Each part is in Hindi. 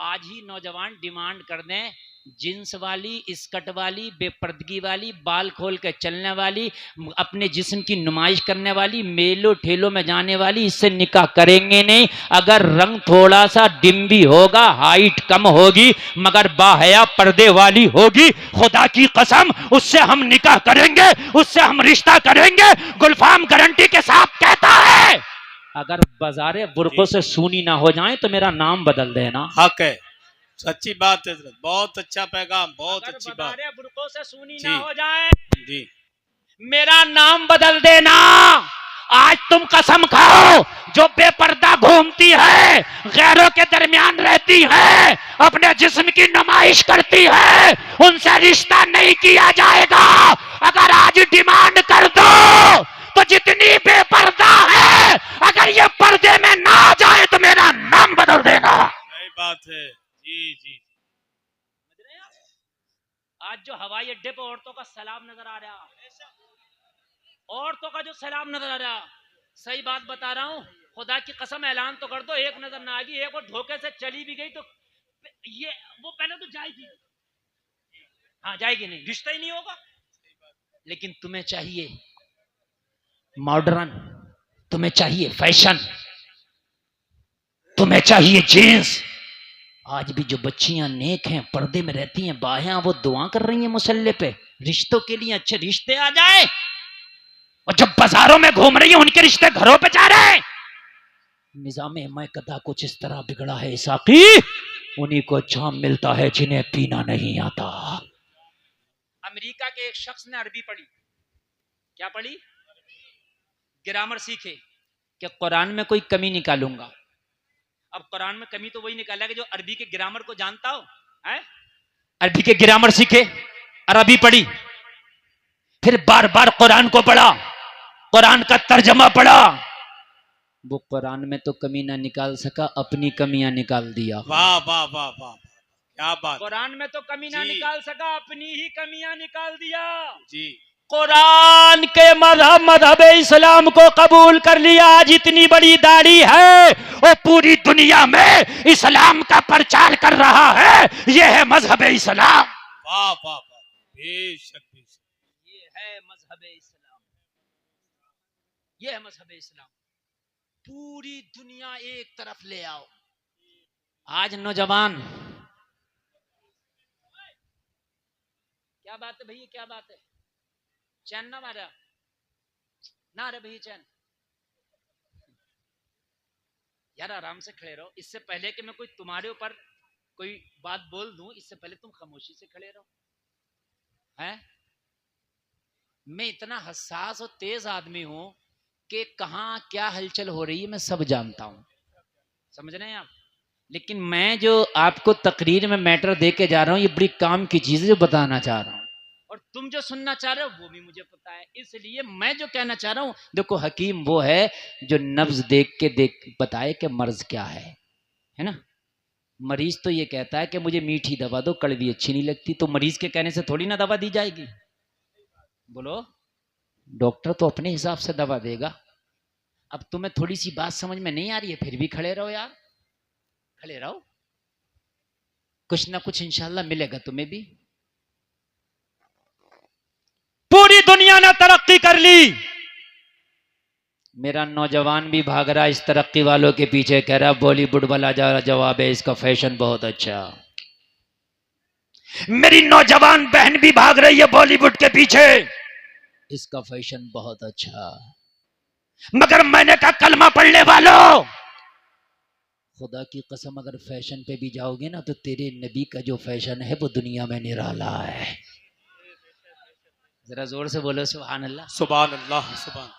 आज ही नौजवान डिमांड कर दें, जींस वाली, स्कर्ट वाली, बेपर्दगी वाली, बाल खोल के चलने वाली, अपने जिस्म की नुमाइश करने वाली, मेलों ठेलों में जाने वाली, इससे निकाह करेंगे नहीं। अगर रंग थोड़ा सा डिम भी होगा, हाइट कम होगी, मगर बाहया पर्दे वाली होगी, खुदा की कसम उससे हम निकाह करेंगे, उससे हम रिश्ता करेंगे। गुलफाम गारंटी के साथ कहता है, अगर बाजारे बुरकों से सूनी ना हो जाए तो मेरा नाम बदल देना। हक है, सच्ची बात है, बहुत अच्छा पैगाम, बहुत अच्छी बात। बुरकों से सूनी ना हो जाए जी, मेरा नाम बदल देना। आज तुम कसम खाओ, जो बेपर्दा घूमती है, गैरों के दरमियान रहती है, अपने जिस्म की नुमाइश करती है, उनसे रिश्ता नहीं किया जाएगा। अगर आज डिमांड कर दो तो जितनी बेपर्दा है, अगर ये पर्दे में ना जाए तो मेरा नाम बदल देना। सही बात है। जी जी, आज जो हवाई अड्डे पर औरतों का सलाम नजर आ रहा, औरतों का जो सलाम नजर आ रहा, सही बात बता रहा हूं, खुदा की कसम ऐलान तो कर दो, एक नजर ना आएगी, एक और धोखे से चली भी गई तो ये वो पहले तो जाएगी, हाँ जाएगी नहीं, रिश्ता ही नहीं होगा। लेकिन तुम्हें चाहिए मॉडर्न, तुम्हें चाहिए फैशन, तुम्हें चाहिए जींस। आज भी जो बच्चियां नेक हैं, पर्दे में रहती हैं, बाहें, वो दुआ कर रही हैं मुसल्ले पे, रिश्तों के लिए, अच्छे रिश्ते आ जाए। और जब बाजारों में घूम रही है, उनके रिश्ते घरों पे जा रहे हैं। निजामे मैं कदा कुछ इस तरह बिगड़ा है साकी, उन्हीं को जाम मिलता है जिन्हें पीना नहीं आता। अमेरिका के एक शख्स ने अरबी पढ़ी, क्या पढ़ी? ग्रामर सीखे कि कुरान में कोई कमी निकालूंगा। अब कुरान में कमी तो वही निकाला कि जो अरबी के ग्रामर को जानता हो, है? अरबी के ग्रामर सीखे, अरबी पढ़ी, फिर बार बार कुरान को पढ़ा, कुरान का तर्जमा पढ़ा। वो कुरान में तो कमी ना निकाल सका, अपनी कमियां निकाल दिया। वाह वाह वाह वाह, क्या बात। कुरान में तो कमी ना निकाल सका, अपनी ही कमियां निकाल दिया। जी, कुरान के मजहब इस्लाम को कबूल कर लिया। आज इतनी बड़ी दाढ़ी है और पूरी दुनिया में इस्लाम का प्रचार कर रहा है। यह है मजहब इस्लाम। वाह वाह वाह, बेशक बेशक, ये है मजहब इस्लाम, ये है मजहब इस्लाम। पूरी दुनिया एक तरफ ले आओ। आज नौजवान, क्या बात है भैया, क्या बात है? चैन ना मारा ना रे भैया, चैन यार, आराम से खड़े रहो। इससे पहले कि मैं कोई तुम्हारे ऊपर कोई बात बोल दूं, इससे पहले तुम खामोशी से खड़े रहो। हैं? मैं इतना हसास और तेज आदमी हूं कि कहां क्या हलचल हो रही है मैं सब जानता हूं, समझ रहे हैं आप? लेकिन मैं जो आपको तकरीर में मैटर दे के जा रहा हूं, ये बड़ी काम की चीज है जो बताना चाह रहा हूं, और तुम जो सुनना चाह रहे हो वो भी मुझे पता है। इसलिए मैं जो कहना चाह रहा हूं, देखो हकीम वो है जो नब्ज देख के बताए कि मर्ज क्या है ना? मरीज तो ये कहता है कि मुझे मीठी दवा दो, कड़वी अच्छी नहीं लगती, तो मरीज के कहने से थोड़ी ना दवा दी जाएगी। बोलो, डॉक्टर तो अपने हिसाब से दवा देगा। अब तुम्हें थोड़ी सी बात समझ में नहीं आ रही है, फिर भी खड़े रहो यार, खड़े रहो, कुछ ना कुछ इंशाल्लाह मिलेगा तुम्हें भी। पूरी दुनिया ने तरक्की कर ली, मेरा नौजवान भी भाग रहा इस तरक्की वालों के पीछे, कह रहा बॉलीवुड वाला जवाब है, इसका फैशन बहुत अच्छा। मेरी नौजवान बहन भी भाग रही है बॉलीवुड के पीछे, इसका फैशन बहुत अच्छा। मगर मैंने कहा कलमा पढ़ने वालों, खुदा की कसम अगर फैशन पे भी जाओगे ना तो तेरे नबी का जो फैशन है वो दुनिया में निराला है। जरा जोर से बोलो सुभान अल्लाह, सुभान अल्लाह, सुभान।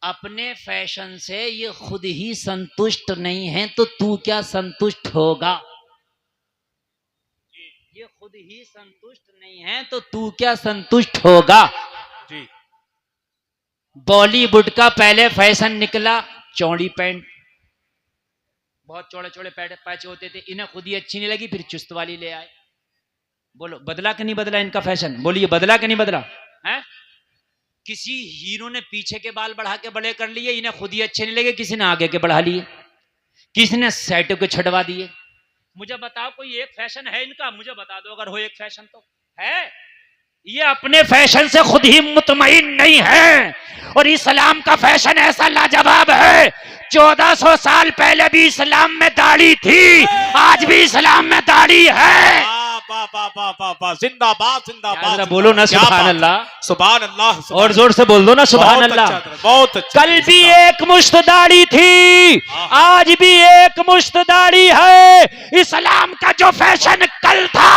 अपने फैशन से ये खुद ही संतुष्ट नहीं है तो तू क्या संतुष्ट होगा? ये खुद ही संतुष्ट नहीं है तो तू क्या संतुष्ट होगा? जी, बॉलीवुड का पहले फैशन निकला चौड़ी पैंट, बहुत चौड़े चौड़े पैच होते थे, इन्हें खुद ही अच्छी नहीं लगी, फिर चुस्त वाली ले आए। बोलो बदला कि नहीं बदला इनका फैशन? बोलिए बदला कि नहीं बदला है? किसी हीरो ने पीछे के बाल बढ़ा के बड़े कर लिए, इन्हें खुद ही अच्छे नहीं लगे, किसी ने आगे के बढ़ा लिए, किसी ने सेटों के छटवा दिए, मुझे बताओ कोई एक फैशन है इनका, मुझे बता दो अगर हो एक फैशन तो है। ये अपने फैशन से खुद ही मुतमईन नहीं है, और इस्लाम का फैशन ऐसा लाजवाब है, 1400 साल पहले भी इस्लाम में दाढ़ी थी, आज भी इस्लाम में दाढ़ी है। जिंदाबाद जिंदाबाद, बोलो ना सुभान अल्लाह, सुभान अल्लाह, और जोर से बोल दो ना सुभान अल्लाह। बहुत अच्छा। कल भी एक मुश्त दाढ़ी थी, आज भी एक मुश्त दाढ़ी है। इस्लाम का जो फैशन कल था,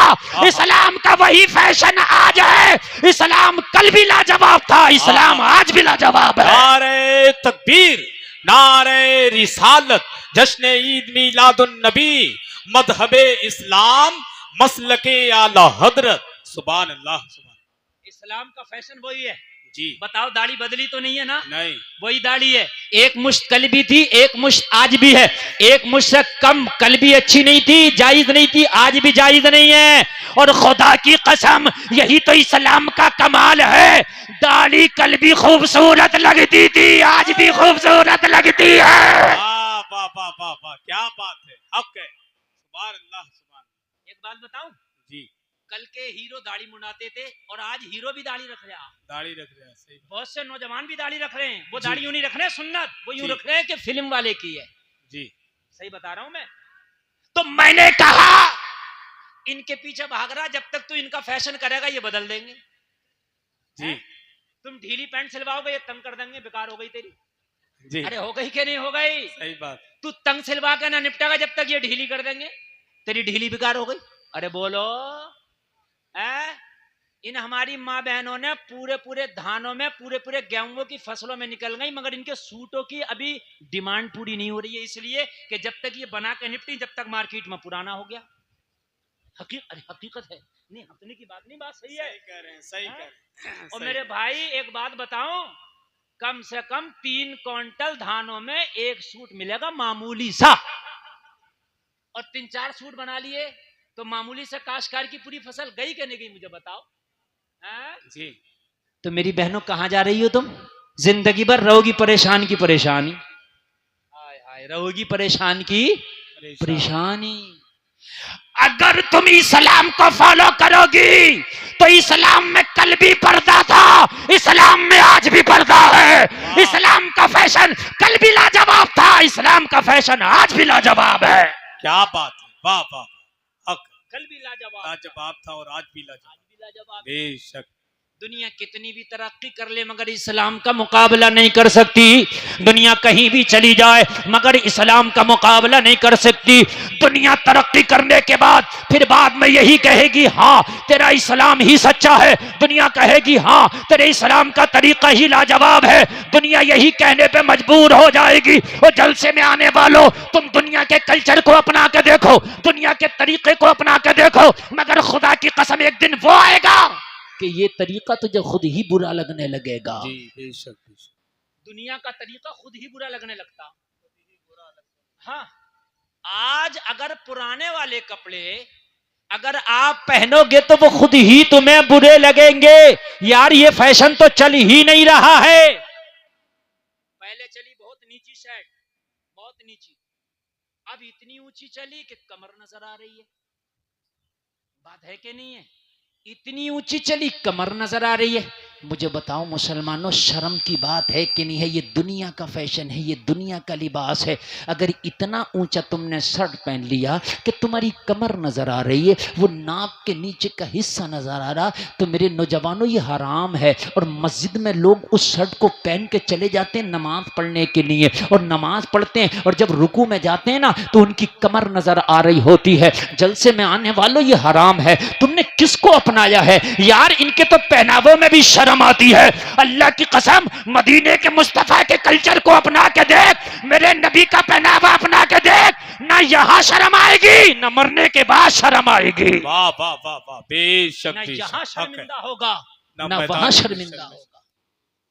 इस्लाम का वही फैशन आज है। इस्लाम कल भी लाजवाब था, इस्लाम आज भी लाजवाब है। नारे तकबीर, नारे रिसालत, जश्न ईद मिलादुन नबी, मजहबे इस्लाम, मसलके आला हजरत, सुभान अल्लाह। इस्लाम का फैशन वही है जी। बताओ दाढ़ी बदली तो नहीं है ना? नहीं, वही दाढ़ी है। एक मुश्त कल भी थी, एक मुश्त आज भी है। एक मुश्त से कम कल भी अच्छी नहीं थी, जायज नहीं थी, आज भी जायज नहीं है। और खुदा की कसम यही तो इस्लाम का कमाल है, दाढ़ी कल भी खूबसूरत लगती थी, आज भी खूबसूरत लगती है। वाह वाह वाह वाह वाह, क्या बात है, हक है, सुभान अल्लाह सुभान। एक बात बताऊं, जी। कल के हीरो दाढ़ी मुंडाते थे और आज हीरो भी दाढ़ी रख रहे हैं। दाढ़ी रख रहे हैं, सही। बहुत से नौजवान भी दाढ़ी रख रहे हैं, वो दाढ़ी यूं नहीं रख रहे हैं सुन्नत, वो यूं रख रहे हैं कि फिल्म वाले की है। जी सही बता रहा हूं मैं। तो मैंने कहा इनके पीछे भाग रहा, जब तक तू इनका फैशन करेगा ये बदल देंगे। जी। तुम ढीली पैंट सिलवाओगे ये तंग कर देंगे, बेकार हो गई तेरी। जी। अरे हो गई कि नहीं हो गई? सही बात। तू तंग सिलवा के ना निपटेगा जब तक ये ढीली कर देंगे, तेरी ढीली बेकार हो गई। अरे बोलो इन हमारी माँ बहनों ने पूरे पूरे धानों में, पूरे पूरे गेहूं की फसलों में निकल गई, मगर इनके सूटों की अभी डिमांड पूरी नहीं हो रही है, इसलिए कि जब तक ये बना के निपटी जब तक मार्केट में पुराना हो गया। अरे हकीकत है, नहीं हंसने की बात नहीं, बात सही है। सही कह रहे हैं, सही कह रहे हैं। और मेरे भाई एक बात बताऊं, कम से कम 3 क्विंटल धानों में एक सूट मिलेगा मामूली सा, और 3-4 सूट बना लिए तो मामूली से काश्तकार की पूरी फसल गई कि नहीं गई, मुझे बताओ। जी। तो मेरी बहनों कहां जा रही हो तुम? जिंदगी भर रहोगी परेशान की परेशानी, हाय हाय रहोगी परेशान की परेशानी। अगर तुम इस्लाम को फॉलो करोगी तो इस्लाम में कल भी पर्दा था, इस्लाम में आज भी पर्दा है। इस्लाम का फैशन कल भी लाजवाब था, इस्लाम का फैशन आज भी लाजवाब है। क्या बात है, वाह वाह, हक। कल भी लाजवाब था और आज भी लाजवाब, बेशक। दुनिया कितनी भी तरक्की कर ले मगर इस्लाम का मुकाबला नहीं कर सकती। दुनिया कहीं भी चली जाए मगर इस्लाम का मुकाबला नहीं कर सकती। दुनिया तरक्की करने के बाद फिर बाद में यही कहेगी हाँ तेरा इस्लाम ही सच्चा है, दुनिया कहेगी हाँ तेरे इस्लाम का तरीका ही लाजवाब है। दुनिया यही कहने पे मजबूर हो जाएगी। और जलसे में आने वालों, तुम दुनिया के कल्चर को अपना के देखो, दुनिया के तरीके को अपना के देखो, मगर खुदा की कसम एक दिन वो आएगा कि ये तरीका तुझे खुद ही बुरा लगने लगेगा। जी बेशक बेशक। दुनिया का तरीका खुद ही बुरा लगने लगता। हाँ, आज अगर पुराने वाले कपड़े अगर आप पहनोगे तो वो खुद ही तुम्हें बुरे लगेंगे। यार ये फैशन तो चल ही नहीं रहा है। पहले चली बहुत नीची शर्ट, बहुत नीची, अब इतनी ऊंची चली कि कमर नजर आ रही है। बात है कि नहीं है? इतनी ऊंची चली कमर नजर आ रही है। मुझे बताओ मुसलमानों, शर्म की बात है कि नहीं है? ये दुनिया का फैशन है, ये दुनिया का लिबास है। अगर इतना ऊंचा तुमने शर्ट पहन लिया कि तुम्हारी कमर नजर आ रही है, वो नाक के नीचे का हिस्सा नजर आ रहा, तो मेरे नौजवानों ये हराम है। और मस्जिद में लोग उस शर्ट को पहन के चले जाते हैं नमाज पढ़ने के लिए, और नमाज पढ़ते हैं और जब रुकू में जाते हैं ना तो उनकी कमर नजर आ रही होती है। जलसे में आने वालों ये हराम है। तुमने किसको अपनाया है यार? इनके तो पहनावों में भी शर्म आती है। अल्लाह की कसम, मदीने के मुस्तफा के कल्चर को अपना के देख, मेरे नबी का पहनावा अपना के देख, ना यहाँ शर्म आएगी ना मरने के बाद शर्म आएगी। वाह वाह वाह वाह, बेशक। ना यहाँ शर्मिंदा होगा ना वहाँ शर्मिंदा होगा।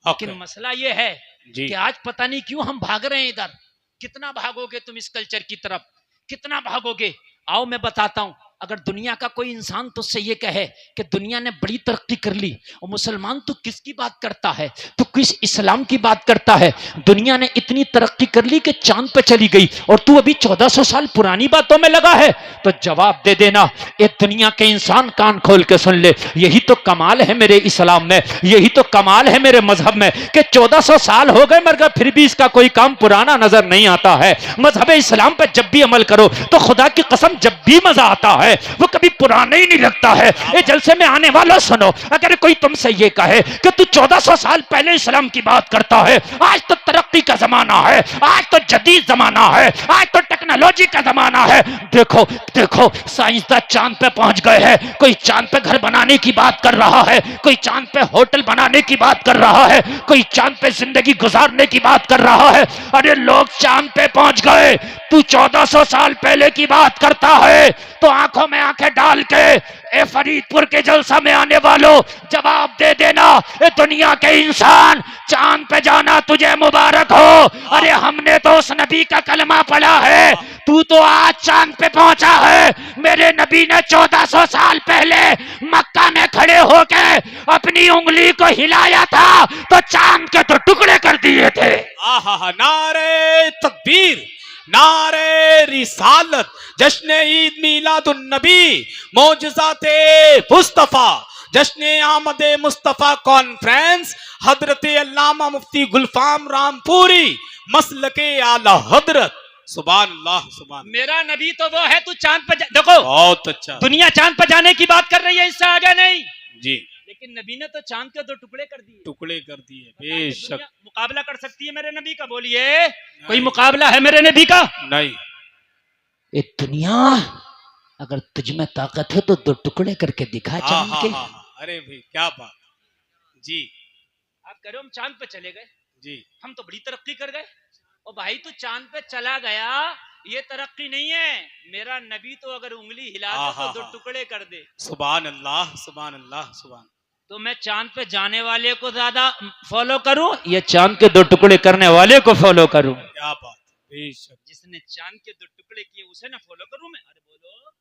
लेकिन मसला ये है कि आज पता नहीं क्यों हम भाग रहे हैं इधर। कितना भागोगे तुम इस कल्चर की तरफ, कितना भागोगे? आओ मैं बताता हूँ। अगर दुनिया का कोई इंसान तुझसे ये कहे कि दुनिया ने बड़ी तरक्की कर ली और मुसलमान तू किसकी बात करता है, तू किस इस्लाम की बात करता है, दुनिया ने इतनी तरक्की कर ली कि चांद पे चली गई और तू अभी 1400 साल पुरानी बातों में लगा है, तो जवाब दे देना ये दुनिया के इंसान कान खोल के सुन ले, यही तो कमाल है मेरे इस्लाम में, यही तो कमाल है मेरे मजहब में कि 1400 साल हो गए मगर फिर भी इसका कोई काम पुराना नजर नहीं आता है। मजहब इस्लाम पर जब भी अमल करो तो खुदा की कसम जब भी मजा आता है वो कभी पुराना ही नहीं लगता है। ये जलसे में आने वालों सुनो, अगर कोई तुमसे ये कहे कि तू 1400 साल पहले इस्लाम की बात करता है, आज तो तरक्की का जमाना है, आज तो जदीद जमाना है, आज तो टेक्नोलॉजी का जमाना है, देखो देखो साइंसदान चांद पे पहुंच गए हैं, कोई चांद पे घर बनाने की बात कर रहा है, कोई चांद पे होटल बनाने की बात कर रहा है, कोई चांद पे जिंदगी गुजारने की बात कर रहा है। अरे लोग चांद पे पहुंच गए, तू 1400 साल पहले की बात करता है, तो आंखों में आंखें डाल के ए फरीदपुर के जलसा में आने वालों जवाब दे देना, ए दुनिया के इंसान चांद पे जाना तुझे मुबारक हो। अरे हमने तो उस नबी का कलमा पढ़ा है, तू तो आज चांद पे पहुंचा है। मेरे नबी ने 1400 साल पहले मक्का में खड़े होके अपनी उंगली को हिलाया था तो चांद के तो टुकड़े कर दिए थे। आहा, नारे तकबीर, नारे रिसालत, जश्न ईद मीलादुन नबी, मौजज़ाते मुस्तफ़ा, जश्न आमद मुस्तफ़ा कॉन्फ्रेंस, हजरत अल्लामा मुफ्ती गुलफाम रामपुरी, मसलके आला हजरत। सुभान अल्लाह, सुभान। मेरा नबी तो वो है, तू चांद पे देखो, बहुत अच्छा। दुनिया चांद पे जाने की बात कर रही है, इससे आगे नहीं जी, लेकिन नबी ने तो चांद के 2 टुकड़े कर दिए, टुकड़े कर दिए। बेशक मुकाबला कर सकती है मेरे नबी का? बोलिए, कोई मुकाबला है मेरे नबी का? नहीं। ये दुनिया अगर तुझ में ताकत है तो 2 टुकड़े करके दिखा चांद के। अरे भाई क्या बात जी। आप कह रहे हो हम चांद पे चले गए जी, हम तो बड़ी तरक्की कर गए। और भाई तू चांद पे चला गया, ये तरक्की नहीं है। मेरा नबी तो अगर उंगली हिला दे तो 2 टुकड़े कर दे। सुभान अल्लाह, सुभान अल्लाह, सुभान। तो मैं चांद पे जाने वाले को ज्यादा फॉलो करूं या चांद के 2 टुकड़े करने वाले को फॉलो करूं? क्या बात, बेशक। जिसने चांद के 2 टुकड़े किए उसे ना फॉलो करूं मैं? अरे बोलो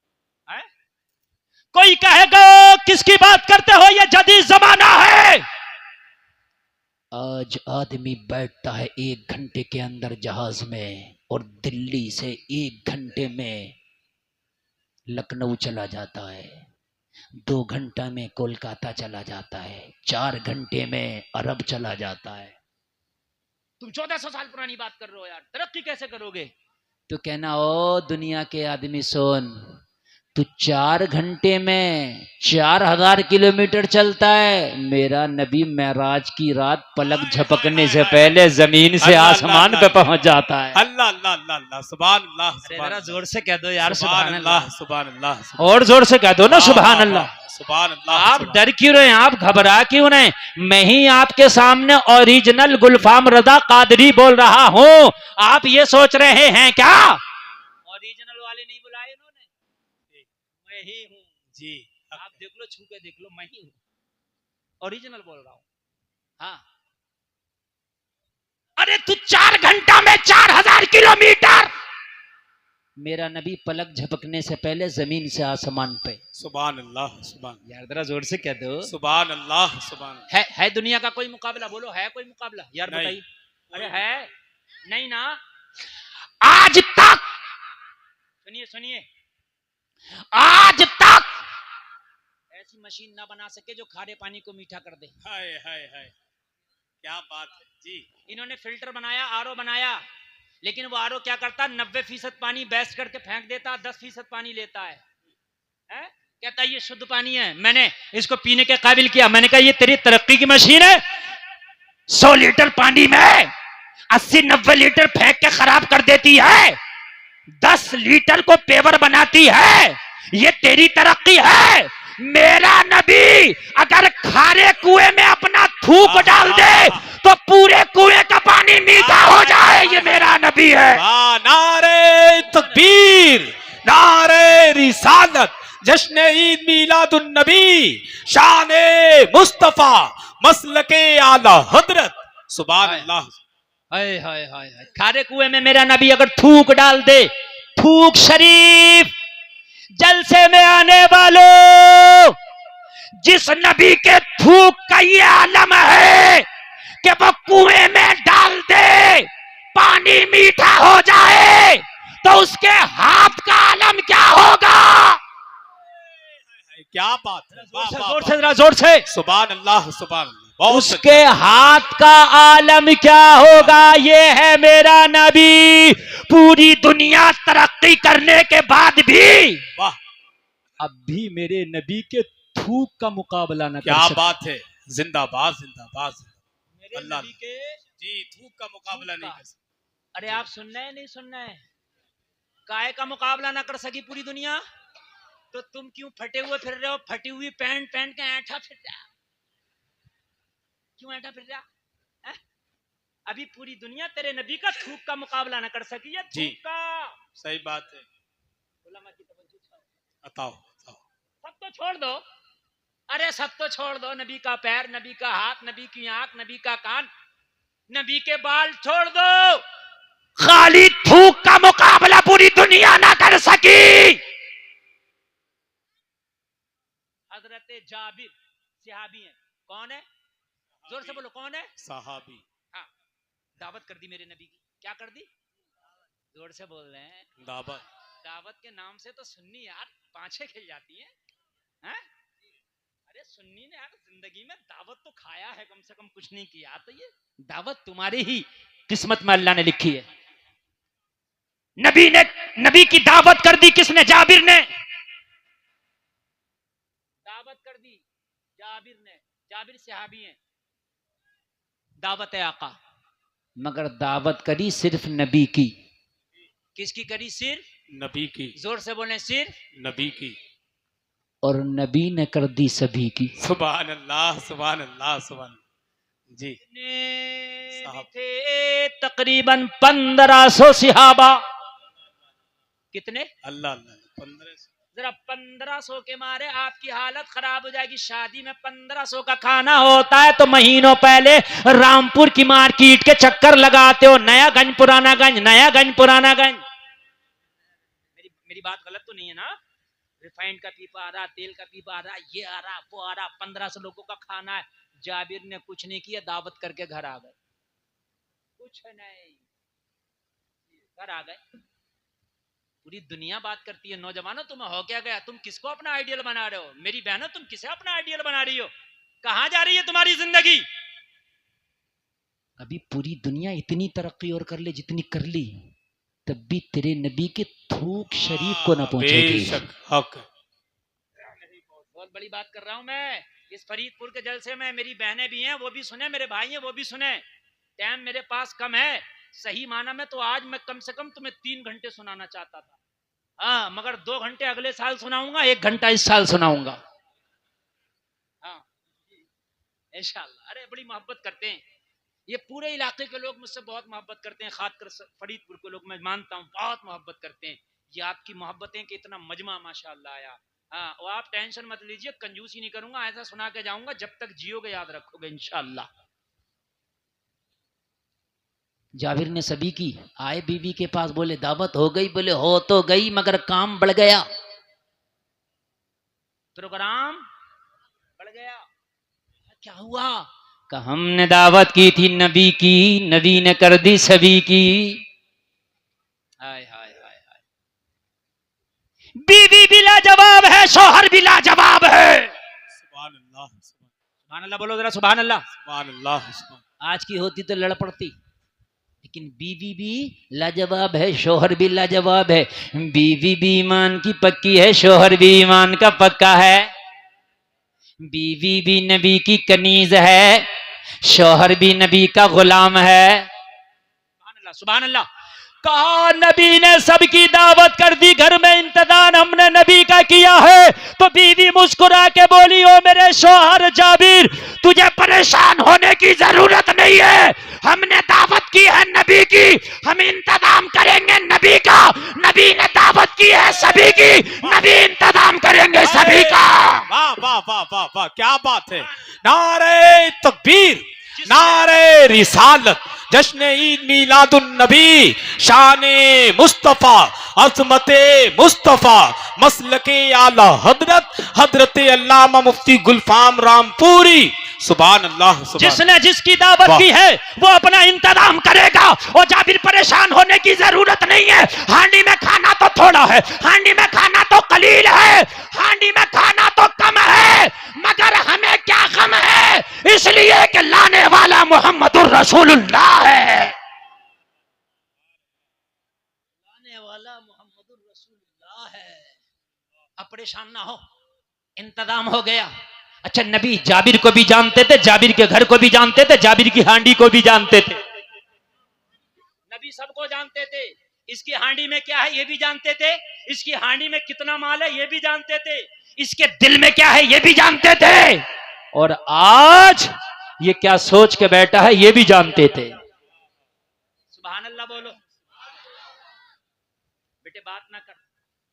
है? कोई कहेगा किसकी बात करते हो, ये जदीद जमाना है। आज आदमी बैठता है 1 घंटे के अंदर जहाज में और दिल्ली से 1 घंटे में लखनऊ चला जाता है, 2 घंटा में कोलकाता चला जाता है, 4 घंटे में अरब चला जाता है। तुम 1400 साल पुरानी बात कर रहे हो यार, तरक्की कैसे करोगे? तो कहना ओ दुनिया के आदमी सुन, तू 4 घंटे में 4000 किलोमीटर चलता है, मेरा नबी मेराज की रात पलक झपकने से पहले जमीन से आसमान पे पहुंच जाता है। अल्लाह अल्लाह अल्लाह अल्लाह, सुभान अल्लाह, जरा जोर से कह दो यार, सुभान अल्लाह, सुभान अल्लाह, और जोर से कह दो ना सुभान अल्लाह, सुभान अल्लाह। आप डर क्यों रहे? आप घबरा क्यों रहे? मैं ही आपके सामने ओरिजिनल गुलफाम रजा कादरी बोल रहा हूँ, आप ये सोच रहे हैं क्या ओरिजिनल वाले नहीं बुलाए इन्होंने? मैं ही हूँ जी, आप देख लो, छू के देख लो, मैं ही हूँ, ओरिजिनल बोल रहा हूँ। हाँ, अरे तू 4 घंटा में 4000 किलोमीटर, मेरा नबी पलक झपकने से पहले जमीन से आसमान पे। सुभान अल्लाह, सुभान। यार जरा जोर से कह दो सुभान अल्लाह, सुभान। है दुनिया का कोई मुकाबला? बोलो, है कोई मुकाबला यार? बताइए। अरे है नहीं ना? आज तक सुनिए सुनिए, आज तक ऐसी मशीन ना बना सके जो खारे पानी को मीठा कर दे। हाय हाय हाय, क्या बात है जी। इन्होंने फिल्टर बनाया, आरओ बनाया, लेकिन वो आरओ क्या करता, 90% पानी बेस्ट करके फेंक देता, 10% पानी लेता है? कहता है ये शुद्ध पानी है, मैंने इसको पीने के काबिल किया। मैंने कहा ये तेरी तरक्की की मशीन है, 100 लीटर पानी में 80-90 लीटर फेंक के खराब कर देती है, 10 लीटर को पेवर बनाती है, ये तेरी तरक्की है? मेरा नबी अगर खारे कुएं में अपना थूक डाल दे तो पूरे कुएं का पानी मीठा हो जाए, ये मेरा नबी है। नारे तकबीर, नारे रिसालत, जश्न ईद मीलादुन नबी, शान मुस्तफा, मसलके आला हजरत। सुभान अल्लाह। हाय हाय हाय, खारे कुएं में मेरा नबी अगर थूक डाल दे, थूक शरीफ, जलसे में आने वालों, जिस नबी के थूक का ये आलम है कि वो कुएं में डाल दे पानी मीठा हो जाए, तो उसके हाथ का आलम क्या होगा? क्या बात है, वाह, वाह, जोर वाह। से, जरा जोर से। सुभान अल्लाह, सुभान अल्लाह। बहुत उसके हाथ का आलम क्या होगा? ये है मेरा नबी। पूरी दुनिया तरक्की करने के बाद भी वाह, अब भी मेरे नबी के थूक का मुकाबला न क्या कर सके। बात है, जिंदाबाद जिंदाबाद मेरे अल्लाह नबी के जी, थूक का मुकाबला थूक नहीं का। कर सकते। अरे आप सुनना है नहीं सुनना है? काय का मुकाबला ना कर सकी पूरी दुनिया, तो तुम क्यों फटे हुए फिर रहे हो? फटी हुई पैंट पहन के ऐठा फिर रहा, क्यों ऐठा फिर रहा है? अभी पूरी दुनिया तेरे नबी का थूक का मुकाबला ना कर सकी है। जी। थूक का सही बात है। उलमा की तवज्जो छाओ। बताओ बताओ। सब तो छोड़ दो, अरे सब तो छोड़ दो। नबी का पैर, नबी का हाथ, नबी की आंख, नबी का कान, नबी के बाल छोड़ दो। खाली थूक का मुकाबला पूरी दुनिया ना कर सकी। हजरत जाबिर सहाबी हैं। कौन है? जोर से बोलो, कौन है? सहाबी। हाँ, दावत कर दी मेरे नबी की। क्या कर दी? जोर से बोल रहे हैं। दावत। दावत के नाम से तो सुन्नी यार पांछे खिल जाती हैं, हैं? अरे सुन्नी ने यार जिंदगी में दावत तो खाया है, कम से कम कुछ नहीं किया। तो ये दावत तुम्हारी ही किस्मत में अल्लाह ने लिखी है। नबी की दावत कर दी किसने? जाबिर ने दावत कर दी। जाबिर ने, जाबिर सहाबी हैं। दावत है आका, मगर दावत करी सिर्फ नबी की। किसकी करी? सिर्फ नबी की। जोर से बोले, सिर्फ नबी की। और नबी ने कर दी सभी की। सुभान अल्लाह, सुभान अल्लाह, सुभान अल्लाह। जी भी थे तकरीबन 1500 सहाबा। कितने? अल्लाह अल्लाह। 1500। जरा 1500 के मारे आपकी हालत खराब हो जाएगी। शादी में 1500 का खाना होता है तो महीनों पहले रामपुर की मार्केट के चक्कर लगाते हो। नया गंज पुराना गंज, नया गंज पुराना गंज। मेरी बात गलत तो नहीं है ना? रिफाइंड का पीपा आ रहा, तेल का पीपा आ रहा, ये आ रहा, वो आ रहा। 1500 लोगों का खाना है। जाबिर ने कुछ नहीं किया, दावत करके घर आ गए। कुछ नहीं, घर आ गए। पूरी दुनिया बात करती है, नौजवानों तुम्हें हो क्या गया? तुम किसको अपना आइडियल बना रहे हो? मेरी बहनों, तुम किसे अपना आइडियल बना रही हो? कहां जा रही है तुम्हारी जिंदगी? अभी पूरी दुनिया इतनी तरक्की और कर ले जितनी कर ली, तब भी तेरे नबी के थूक शरीफ को ना पहुंचेगी। बेशक हक। बहुत बड़ी बात कर रहा हूं मैं। इस फरीदपुर के जलसे में मेरी बहनें भी हैं, वो भी सुने, मेरे भाई हैं वो भी सुने। टाइम मेरे पास कम है, सही माना में तो आज मैं कम से कम तुम्हें 3 घंटे सुनाना चाहता था। हाँ, मगर 2 घंटे अगले साल सुनाऊंगा, 1 घंटा इस साल सुनाऊंगा। हाँ इंशाअल्लाह। अरे बड़ी मोहब्बत करते हैं ये पूरे इलाके के लोग, मुझसे बहुत मोहब्बत करते हैं। खासकर फरीदपुर के लोग मैं मानता हूँ बहुत मोहब्बत करते हैं। ये आपकी मोहब्बतें कि इतना मजमा माशाअल्लाह आया। हाँ, और आप टेंशन मत लीजिए, कंजूसी नहीं करूंगा, ऐसा सुना के जाऊंगा जब तक जियोगे याद रखोगे इंशाअल्लाह। जाबिर ने सभी की। आए बीवी के पास, बोले दावत हो गई? बोले हो तो गई, मगर काम बढ़ गया, प्रोग्राम बढ़ गया। क्या हुआ? कि हमने दावत की थी नबी की, नबी ने कर दी सभी की। हाय हाय हाय हाय। बीवी भी लाजवाब है, शौहर भी लाजवाब है। सुभान अल्लाह, सुभान अल्लाह बोलो जरा, सुभान अल्लाह। सुभान अल्लाह, सुभान। आज की होती तो लड़ पड़ती, लेकिन बीवी भी लाजवाब है, शौहर भी लाजवाब है। बीवी भी ईमान की पक्की है, शौहर भी ईमान का पक्का है। बीवी भी नबी की कनीज है, शौहर भी नबी का गुलाम है। सुभान अल्लाह, सुभान अल्लाह। कहा नबी ने सबकी दावत कर दी, घर में इंतजाम हमने नबी का किया है। तो बीवी मुस्कुरा के बोली, ओ मेरे शौहर जाबिर, तुझे परेशान होने की जरूरत नहीं है, हमने दावत की है नबी की, हम इंतजाम करेंगे नबी का। नबी ने दावत की है सभी की, नबी इंतजाम करेंगे सभी का। वाह वाह वाह वाह वाह, क्या बात है। नारे तकबीर, नारे रिसालत, जश्न ईद मीलादुन नबी, शान मुस्तफ़ा, अज़मत मुस्तफ़ा, मसलके आला हजरत, हजरत अल्लामा मुफ्ती गुलफाम रामपुरी। सुभान अल्लाह। जिसने जिसकी दावत की है वो अपना इंतजाम करेगा। और जाबिर परेशान होने की जरूरत नहीं है। हांडी में खाना तो थोड़ा है, हांडी में खाना तो कलील है, हांडी में खाना तो कम है, मगर हमें क्या गम है, इसलिए कि लाने वाला मोहम्मदुर रसूलुल्लाह है। लाने वाला मोहम्मदुर रसूलुल्लाह है। अब परेशान ना हो, इंतजाम हो गया। अच्छा, नबी जाबिर को भी जानते थे, जाबिर के घर को भी जानते थे, जाबिर की हांडी को भी जानते थे। नबी सबको जानते थे। इसकी हांडी में क्या है ये भी जानते थे, इसकी हांडी में कितना माल है ये भी जानते थे, इसके दिल में क्या है ये भी जानते थे, और आज ये क्या सोच के बैठा है ये भी जानते थे। सुभान अल्लाह बोलो बेटे, बात ना कर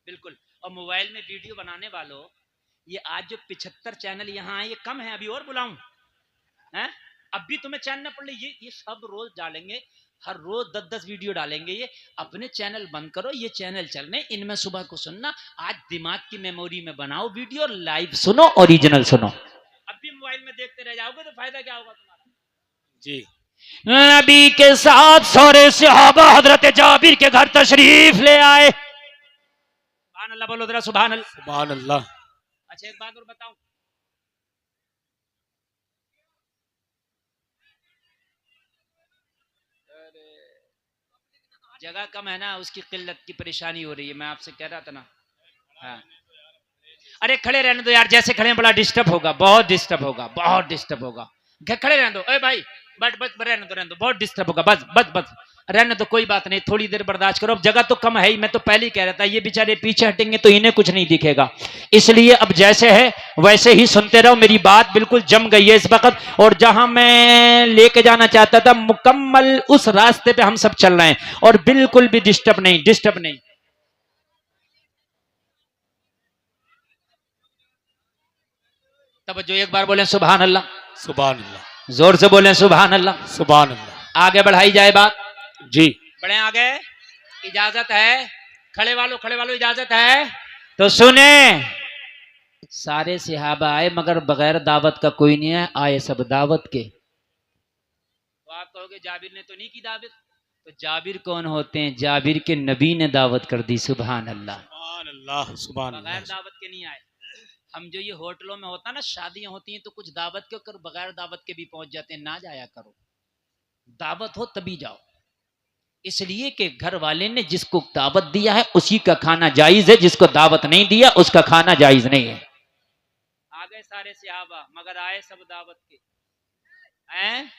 बिल्कुल। और मोबाइल में वीडियो बनाने वालों, ये आज जो 75 चैनल यहाँ है ये कम है, अभी और बुलाऊं हैं? अब भी तुम्हें चैनल पड़ ले, ये सब रोज डालेंगे, हर रोज 10-10 वीडियो डालेंगे। ये अपने चैनल बंद करो, ये चैनल चलने, इनमें सुबह को सुनना। आज दिमाग की मेमोरी में बनाओ वीडियो, लाइव सुनो, ओरिजिनल सुनो। अब भी मोबाइल में देखते रह जाओगे तो फायदा क्या होगा तुम्हारा? जी। नबी के साथ सारे सहाबा हजरत जाबिर के घर तशरीफ ले आए। सुभान अल्लाह बोलो जरा, सुभान अल्लाह। सुभान अल्लाह। अच्छा, एक बात और बताऊं, जगह कम है ना, उसकी किल्लत की परेशानी हो रही है, मैं आपसे कह रहा था ना। हाँ, अरे खड़े रहने दो यार, जैसे खड़े हैं बड़ा डिस्टर्ब होगा, बहुत डिस्टर्ब होगा, बहुत डिस्टर्ब होगा। खड़े रहने दो, अरे भाई बस बस रहने दो, बहुत डिस्टर्ब होगा, बस बस बस रहने दो, कोई बात नहीं, थोड़ी देर बर्दाश्त करो। अब जगह तो कम है ही, मैं तो पहले ही कह रहा था, ये बेचारे पीछे हटेंगे तो इन्हें कुछ नहीं दिखेगा, इसलिए अब जैसे है वैसे ही सुनते रहो। मेरी बात बिल्कुल जम गई है इस वक्त, और जहां मैं लेके जाना चाहता था मुकम्मल उस रास्ते पे हम सब चल रहे हैं, और बिल्कुल भी डिस्टर्ब नहीं, डिस्टर्ब नहीं। तब जो एक बार बोले सुभान अल्लाह, सुभान अल्लाह, जोर से बोले सुभान अल्लाह, सुभान अल्लाह। आगे बढ़ाई जाए बात। जी, बढ़े आगे, इजाजत है, खड़े वालों इजाजत है तो सुने। सारे सहाबा आए मगर बगैर दावत का कोई नहीं है, आए सब दावत के। तो आप कहोगे जाबिर ने तो नहीं की दावत, तो जाबिर कौन होते हैं? जाबिर के नबी ने दावत कर दी। सुभान अल्लाह, सुभान अल्लाह, सुभान अल्लाह। बगैर दावत के नहीं आए। हम जो ये होटलों में होता ना, शादियां होती हैं तो कुछ दावत के कर बगैर दावत के भी पहुंच जाते हैं, ना जाया करो, दावत हो तभी जाओ, इसलिए कि घर वाले ने जिसको दावत दिया है उसी का खाना जायज है, जिसको दावत नहीं दिया उसका खाना जायज नहीं है। आ गए सारे सहाबा मगर आए सब दावत के हैं।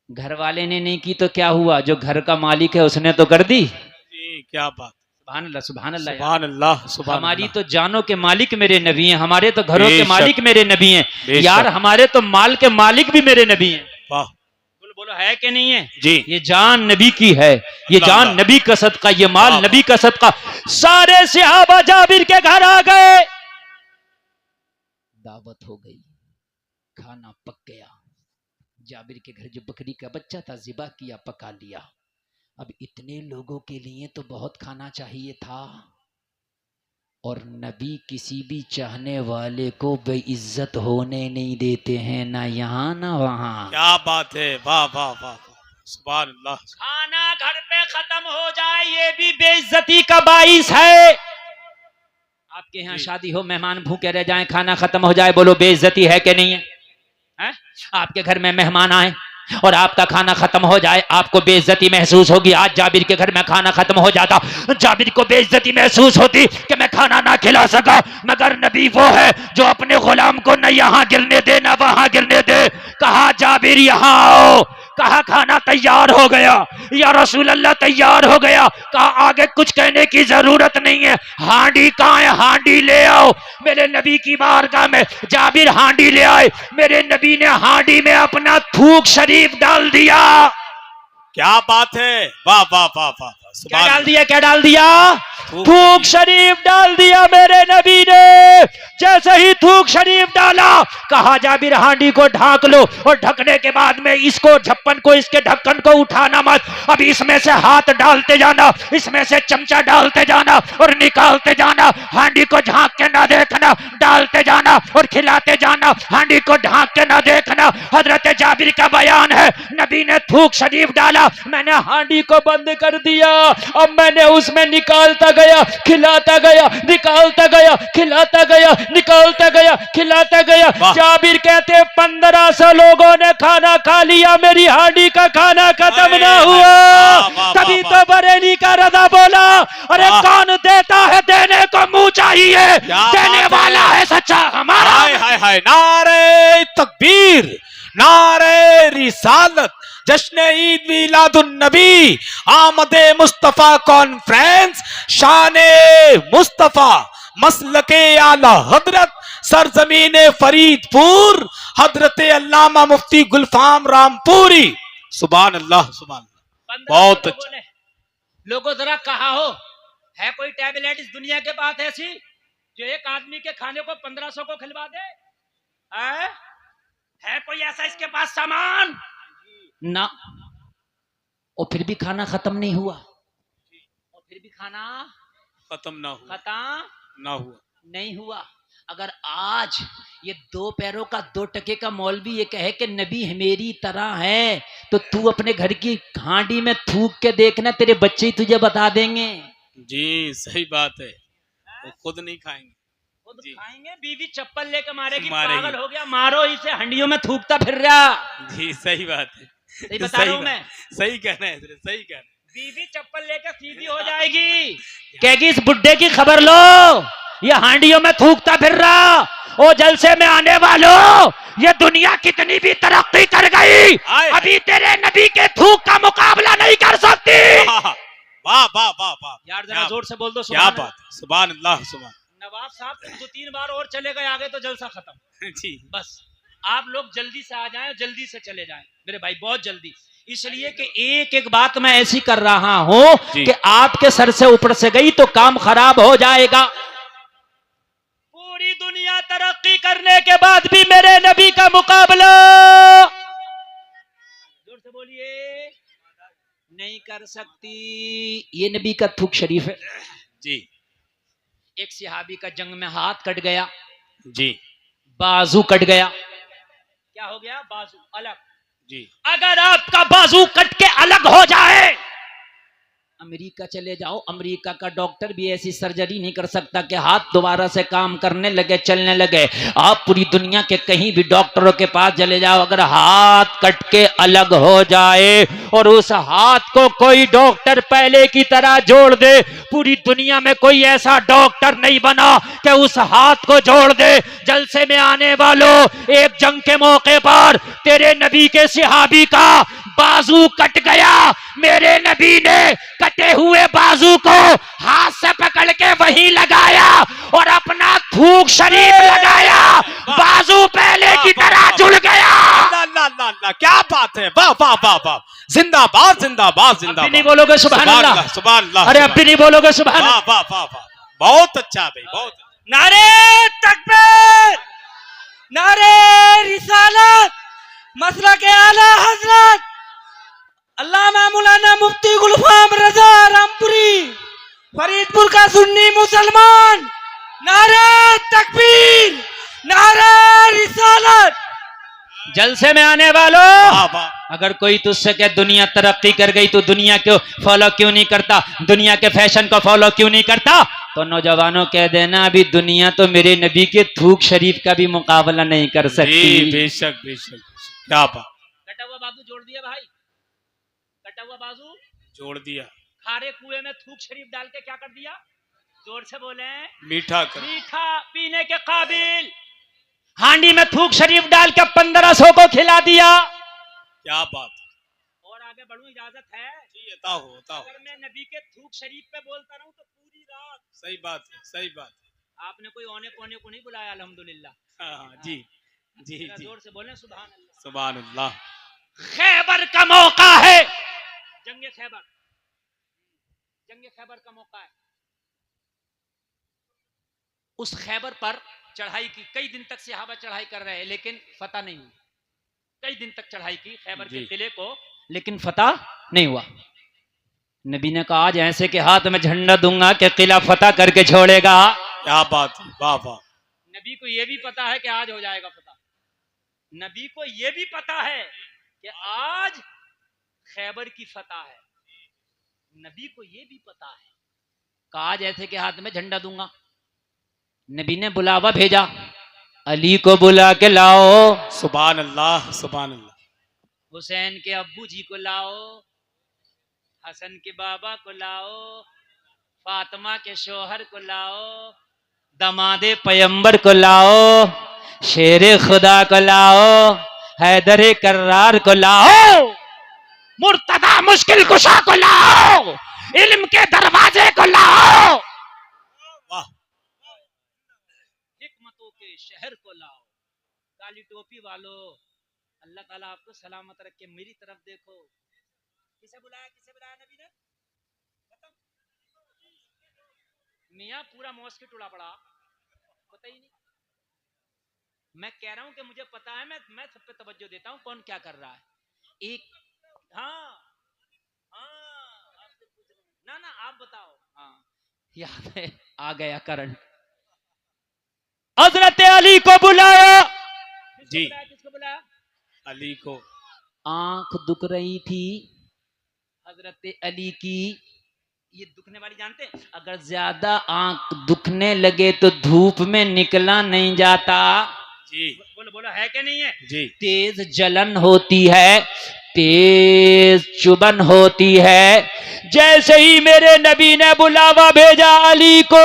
घर वाले ने नहीं की तो क्या हुआ, जो घर का मालिक है उसने तो कर दी। जी, क्या बात। सुभान अल्लाह, सुभान अल्लाह, सुभान अल्लाह, सुभान हमारी अल्लाह। तो जानों के मालिक मेरे नबी हैं, हमारे तो घरों के बेशक, मालिक मेरे नबी हैं यार, बेशक। हमारे तो माल के मालिक भी मेरे नबी हैं। वाह, बोलो है कि नहीं है? जी। ये जान नबी की है, ये जान नबी का सदका, ये माल नबी का सदका। सारे सहाबा जाबिर के घर आ गए, दावत हो गई, खाना पक गया। जाबिर के घर जो बकरी का बच्चा था ज़िबा किया, पका लिया। अब इतने लोगों के लिए तो बहुत खाना चाहिए था, और नबी किसी भी चाहने वाले को बेइज्जत होने नहीं देते हैं, ना यहाँ ना वहाँ। क्या बात है, वाह वाह वाह, सुभान अल्लाह। खाना घर पे खत्म हो जाए ये भी बेइज्जती का बाइस है। आपके यहाँ शादी हो, मेहमान भूखे रह जाएं, खाना खत्म हो जाए, बोलो बेइज्जती है कि नहीं है? हैं? आपके घर में मेहमान आए और आपका खाना खत्म हो जाए, आपको बेइज्जती महसूस होगी। आज जाबिर के घर में खाना खत्म हो जाता, जाबिर को बेइज्जती महसूस होती कि मैं खाना ना खिला सका, मगर नबी वो है जो अपने गुलाम को न यहाँ गिरने दे न वहां गिरने दे। कहा जाबिर यहाँ आओ, कहा खाना तैयार हो गया, या रसूल अल्लाह तैयार हो गया। कहा आगे कुछ कहने की जरूरत नहीं है, हांडी कहाँ है, हांडी ले आओ। मेरे नबी की बारगाह में जाबिर हांडी ले आए, मेरे नबी ने हांडी में अपना थूक शरीफ डाल दिया। क्या बात है, वाह वाह वाह वाह, क्या डाल दिया, क्या डाल दिया? थूक थूक शरीफ डाल दिया मेरे नबी ने। जैसे जैसे ही थूक शरीफ डाला, कहा जाबिर हांडी को ढाक लो, और ढकने के बाद में इसको झप्पन को, इसके ढक्कन को उठाना मत, अब इसमें से हाथ डालते जाना, इसमें से चमचा डालते जाना और निकालते जाना, हांडी को झांक के ना देखना, डालते जाना और खिलाते जाना, हांडी को ढांक के ना देखना। हजरत जाबिर का बयान है, नबी ने थूक शरीफ डाला, मैंने हांडी को बंद कर दिया, अब मैंने उसमें निकालता गया, खिलाता गया, निकालता गया, खिलाता गया, निकालता गया, खिलाता गया। जाबिर कहते 1500 लोगों ने खाना खा लिया, मेरी हांडी का खाना खत्म ना हुआ। तभी तो बरेली का रजा बोला, अरे कौन देता है, देने को मुंह चाहिए, देने वाला है सच्चा हमारा। हाय हाय हाय, नारे तकबीर, नारे रिसालत, जश्न ईद मिलादुन नबी, आमदे मुस्तफा कॉन्फ्रेंस, शाने मुस्तफा, मसलके आला हजरत, सरजमीन फरीदपुर, हजरत अल्लामा मुफ्ती गुलफाम रामपुरी। सुभान अल्लाह, सुभान अल्लाह, बहुत अच्छा। लोगों जरा कहा हो, है कोई टैबलेट इस दुनिया के पास ऐसी जो एक आदमी के खाने को 1500 को खिलवा दे? है कोई ऐसा इसके पास सामान? ना। और फिर भी खाना खत्म नहीं हुआ, और फिर भी खाना खत्म ना हुआ नहीं हुआ। अगर आज ये 2 पैरों का 2 टके का मौलवी ये कहे कि नबी मेरी तरह है, तो तू अपने घर की हांडी में थूक के देखना, तेरे बच्चे ही तुझे बता देंगे। जी सही बात है, वो खुद नहीं खाएंगे, खुद खाएंगे, बीवी चप्पल लेके मारेगी, पागल हो गया, मारो इसे, हंडियों में थूकता फिर रहा। जी सही बात है, सही बता रहा हूं मैं, सही कहना है, सही कहना। बीवी चप्पल लेकर सीधी हो जाएगी, कहेगी इस बुड्ढे की खबर लो, ये हांडियों में थूकता फिर रहा। ओ जलसे में आने वालों, ये दुनिया कितनी भी तरक्की कर गई, अभी तेरे नबी के थूक का मुकाबला नहीं कर सकती। वाह वाह वाह वाह यार, जरा जोर से बोल दो। क्या बात, सुभान अल्लाह, सुभान। नवाब साहब 2-3 बार और चले गए आगे तो जलसा खत्म। जी बस आप लोग जल्दी से आ जाएं, जल्दी से चले जाएं मेरे भाई, बहुत जल्दी, इसलिए कि एक एक बात मैं ऐसी कर रहा हूं कि आपके सर से ऊपर से गई तो काम खराब हो जाएगा। पूरी दुनिया तरक्की करने के बाद भी मेरे नबी का मुकाबला, जोर से बोलिए, नहीं कर सकती। ये नबी का थूक शरीफ है जी। एक सिहाबी का जंग में हाथ कट गया जी, बाजू कट गया। क्या हो गया? बाजू अलग जी। अगर आपका बाजू कट के अलग हो जाए, अमेरिका चले जाओ, अमेरिका का डॉक्टर भी ऐसी सर्जरी नहीं कर सकता कि हाथ दोबारा से काम करने लगे, चलने लगे। आप पूरी दुनिया के कहीं भी डॉक्टरों के पास चले जाओ, अगर हाथ कट के अलग हो जाए और उस हाथ को कोई डॉक्टर पहले की तरह जोड़ दे, पूरी दुनिया में कोई ऐसा डॉक्टर नहीं बना कि उस हाथ को जोड़ दे। जलसे में आने वालों, एक जंग के मौके पर तेरे नबी के सिहाबी का बाजू कट गया, मेरे नबी ने कटे हुए बाजू को हाथ से पकड़ के वहीं लगाया और अपना थूक शरीफ लगाया, बाजू पहले की तरह जुड़ गया। अल्लाह अल्लाह अल्लाह, क्या बात है, वाह वाह वाह वाह, जिंदाबाद जिंदाबाद जिंदाबाद। नहीं बोलोगे सुभान अल्लाह? सुभान अल्लाह। अरे अब भी नहीं बोलोगे सुभान? वाह वाह वाह वाह, बहुत अच्छा भाई, बहुत। नारे तकबीर, नारे रिसालत, मसला के आला हजरत अल्लामा मौलाना मुफ्ती गुलफाम रजा रामपुरी, फरीदपुर का सुन्नी मुसलमान। नारे तकबीर, नारे रिसालत। जलसे में आने वालों, अगर कोई तुझसे कहे दुनिया तरक्की कर गई तो दुनिया को फॉलो क्यों नहीं करता, दुनिया के फैशन को फॉलो क्यों नहीं करता, तो नौजवानों कह देना अभी दुनिया तो मेरे नबी के थूक शरीफ का भी मुकाबला नहीं कर सकती। बेशक बेशक, क्या बात। कटा हुआ बाजू जोड़ दिया भाई, कटा हुआ बाजू जोड़ दिया, खारे कुएं में थूक शरीफ डाल के क्या कर दिया? जोर से बोले, मीठा कर, मीठा पीने के काबिल। हांडी में थूक शरीफ डाल के 1500 को खिला दिया। क्या बात। और आगे बढ़ूं, इजाजत है? जी, अता हो, अता हो। अगर मैं नबी के थूक शरीफ पे बोलता रहूं तो पूरी रात। सही बात है, सही बात है। आपने कोई औने पौने को नहीं बुलाया, अल्हम्दुलिल्लाह। हाँ, जी जी जी, जोर से बोले सुभान अल्लाह। सुभान अल्लाह। खैबर का मौका है, जंगे खैबर, जंगे खैबर का मौका है। उस खैबर पर चढ़ाई की, कई दिन तक सहाबा चढ़ाई कर रहे हैं लेकिन फतह नहीं हुई। कई दिन तक चढ़ाई की खैबर के किले को, लेकिन फतह नहीं हुआ। नबी ने कहा आज ऐसे के हाथ में झंडा दूंगा कि किला फतह करके छोड़ेगा। क्या बात है, वाह वाह। नबी को यह भी पता है कि आज हो जाएगा फतह। नबी को यह भी पता है कि आज खैबर की फतह है। नबी को यह भी पता है कि आज ऐसे के हाथ में झंडा दूंगा। नबी ने बुलावा भेजा, अली को बुला के लाओ, सुभान अल्लाह सुभान अल्लाह। हुसैन के अब्बू जी को लाओ, हसन के बाबा को लाओ, फातिमा के शोहर को लाओ, दमादे पैगंबर को लाओ, शेरे खुदा को लाओ, हैदर कर्रार को लाओ, मुर्तदा मुश्किल कुशा को लाओ, इल्म के दरवाजे को लाओ, वाह हिकमतों के शहर को लाओ। काली टोपी वालों, अल्लाह ताला आपको सलामत रखे। मेरी तरफ देखो। किसे बुलाया नबी ने? मियाँ पूरा मॉस्किट उड़ा पड़ा, पता ही नहीं। मैं कह रहा हूं कि मुझे पता है, मैं सब पे तवज्जो देता हूं कौन क्या कर रहा है। एक हाँ आपसे पूछ रहा हूं। ना आप बताओ। हाँ याद है, आ गया करंट। हजरत अली को बुलाया। जी, किसको बुलाया? अली को। आंख दुख रही थी हजरत अली की। ये दुखने वाली जानते हैं, अगर ज्यादा आंख दुखने लगे तो धूप में निकला नहीं जाता। जी बोलो बोलो, है कि नहीं है? जी। तेज जलन होती है, तेज चुभन होती है। जैसे ही मेरे नबी ने बुलावा भेजा अली को,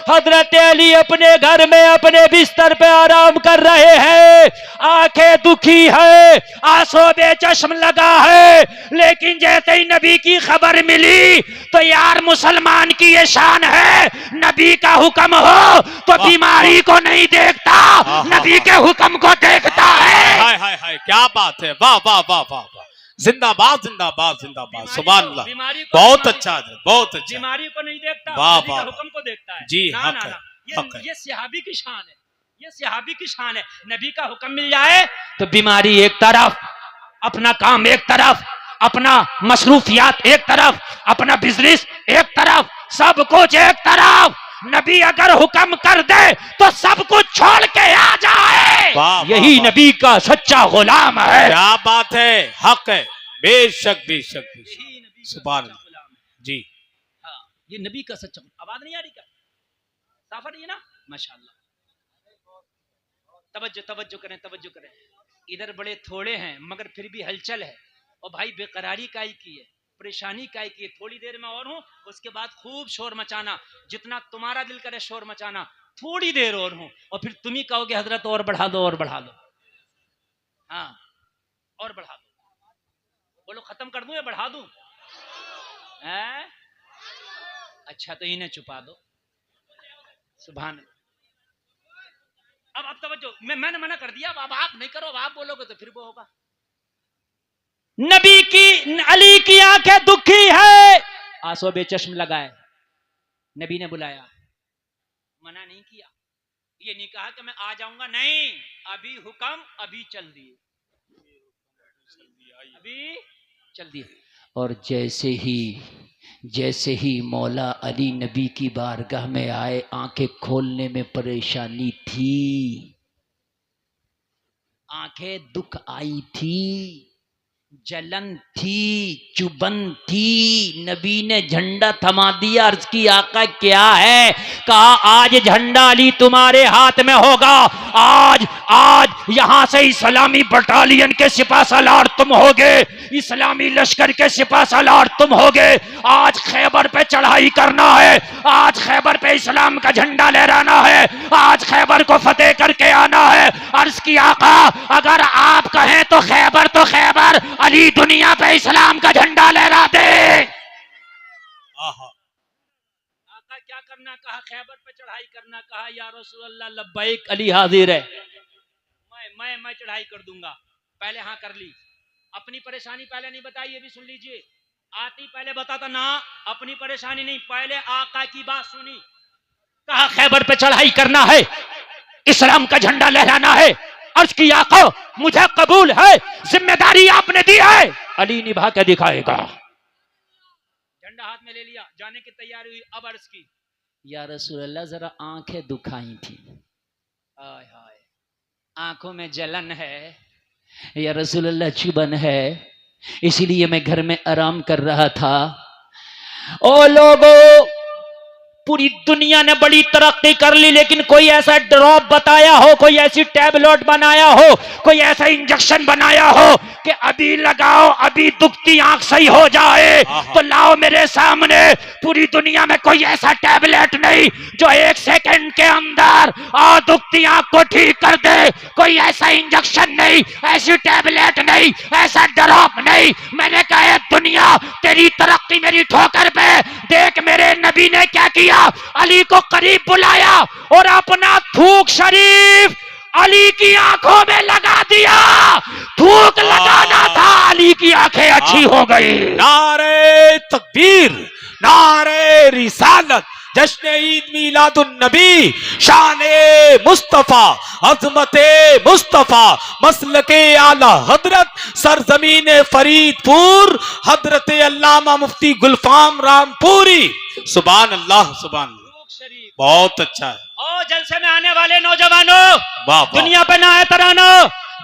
हजरत अली अपने घर में अपने बिस्तर पे आराम कर रहे हैं। आंखें दुखी है, आंसू बेचश्म लगा है, लेकिन जैसे ही नबी की खबर मिली तो यार मुसलमान की ये शान है, नबी का हुक्म हो तो बीमारी को नहीं देखता, नबी के हुक्म को देखता है। हाय हाय हाय, क्या बात है, वाह वाह वाह वाह वाह। जिंदाबाद जिंदाबाद जिंदाबाद, सुभान अल्लाह। बहुत अच्छा है, बहुत अच्छा। बीमारी को नहीं देखता, वाह नबी वाह, के हुक्म को देखता है। जी ना हक ना है, ना, हक है। ये सहाबी की शान है, ये सहाबी की शान है। नबी का हुक्म मिल जाए तो बीमारी एक तरफ, अपना काम एक तरफ, अपना मसरूफियात एक तरफ, अपना बिजनेस एक तरफ, सब कुछ एक तरफ। नबी अगर हुक्म कर दे तो सब कुछ छोड़ के आ जाए। यही नबी का सच्चा गुलाम है। क्या बात है, हक है, बेशक बेशक बेशक, सुभान अल्लाह। जी हाँ, ये नबी का सच्चा। आवाज नहीं आ रही क्या? साफ आ रही है ना? माशाल्लाह। तवज्जो तवज्जो करें, तवज्जो करें। इधर बड़े थोड़े हैं मगर फिर भी हलचल है। और भाई बेकरारी काई की है, परेशानी काई की है। थोड़ी देर में और हूं, उसके बाद खूब शोर मचाना, जितना तुम्हारा दिल करे शोर मचाना। थोड़ी देर और हूं और फिर तुम ही कहोगे हजरत और बढ़ा दो और बढ़ा दो। हाँ, और बढ़ा दो। बोलो खत्म कर दूं या बढ़ा दूं? हैं? अच्छा तो इन्हें छुपा दो। सुभान। अब तवज्जो, मैंने मना कर दिया, अब आप नहीं करो, अब आप बोलोगे तो फिर वो होगा। नबी की, अली की आंखें दुखी है, आंसू बेचश्म लगाए। नबी ने बुलाया, मना नहीं किया, ये नहीं कहा कि मैं आ जाऊंगा, नहीं, अभी हुक्म, अभी चल दिए, अभी चल दिए। और जैसे ही मौला अली नबी की बारगाह में आए, आंखें खोलने में परेशानी थी, आंखें दुख आई थी, जलन थी, चुभन थी। नबी ने झंडा थमा दिया, अर्ज की आका क्या है? कहा आज झंडा अली तुम्हारे हाथ में होगा। आज यहां से इस्लामी बटालियन के सिपाहसालार तुम होगे, इस्लामी लश्कर के सिपाहसालार तुम होगे। आज खैबर पे चढ़ाई करना है, आज खैबर पे इस्लाम का झंडा लहराना है, आज खैबर को फतेह करके आना है। अर्ज की आका अगर आप कहें तो खैबर, अली दुनिया पे इस्लाम का झंडा लहरा दे। आका क्या करना कहा? खैबर पे चढ़ाई करना कहा। या रसूलल्लाह लब्बैक, अली हाजिर है, मैं चढ़ाई कर दूंगा। पहले हाँ कर ली, अपनी परेशानी पहले नहीं बताई, ये भी सुन लीजिए। आती पहले बताता ना, अपनी परेशानी नहीं, पहले आका की बात सुनी। कहा खैबर पे चढ़ाई करना है, इस्लाम का झंडा लहराना है। अर्ज किया आका मुझे कबूल है, जिम्मेदारी आपने दी है, अली निभा के दिखाएगा। झंडा हाथ में ले लिया, जाने की तैयारी हुई। अब अर्ज की या रसूल अल्लाह जरा आंखें दुखाई थी, हाय हाय आंखों में जलन है, या रसूल अल्लाह चुभन है, इसीलिए मैं घर में आराम कर रहा था। ओ लोगों, पूरी दुनिया ने बड़ी तरक्की कर ली, लेकिन कोई ऐसा ड्रॉप बताया हो, कोई ऐसी टैबलेट बनाया हो, कोई ऐसा इंजेक्शन बनाया हो कि अभी लगाओ अभी दुखती आंख सही हो जाए, तो लाओ मेरे सामने। पूरी दुनिया में कोई ऐसा टैबलेट नहीं जो 1 सेकंड के अंदर दुखती आंख को ठीक कर दे। कोई ऐसा इंजेक्शन नहीं, ऐसी टैबलेट नहीं, ऐसा ड्रॉप नहीं। मैंने कहा दुनिया तेरी तरक्की मेरी ठोकर पे देख, मेरे नबी ने क्या किया, अली को करीब बुलाया और अपना थूक शरीफ अली की आंखों में लगा दिया। थूक लगाना था, अली की आंखें अच्छी हो गई। नारे तकबीर, नारे रिसालत, जश्न ईद मीलादुन नबी, शाने मुस्तफा, अजमते मुस्तफा, मसलके आला हजरत, सरजमीन फरीदपुर, हजरत अल्लामा मुफ्ती गुलफाम रामपुरी। सुभान अल्लाह, सुभान अल्लाह, बहुत अच्छा है। और जलसे में आने वाले नौजवानों, वाह, दुनिया पे ना एतरानो,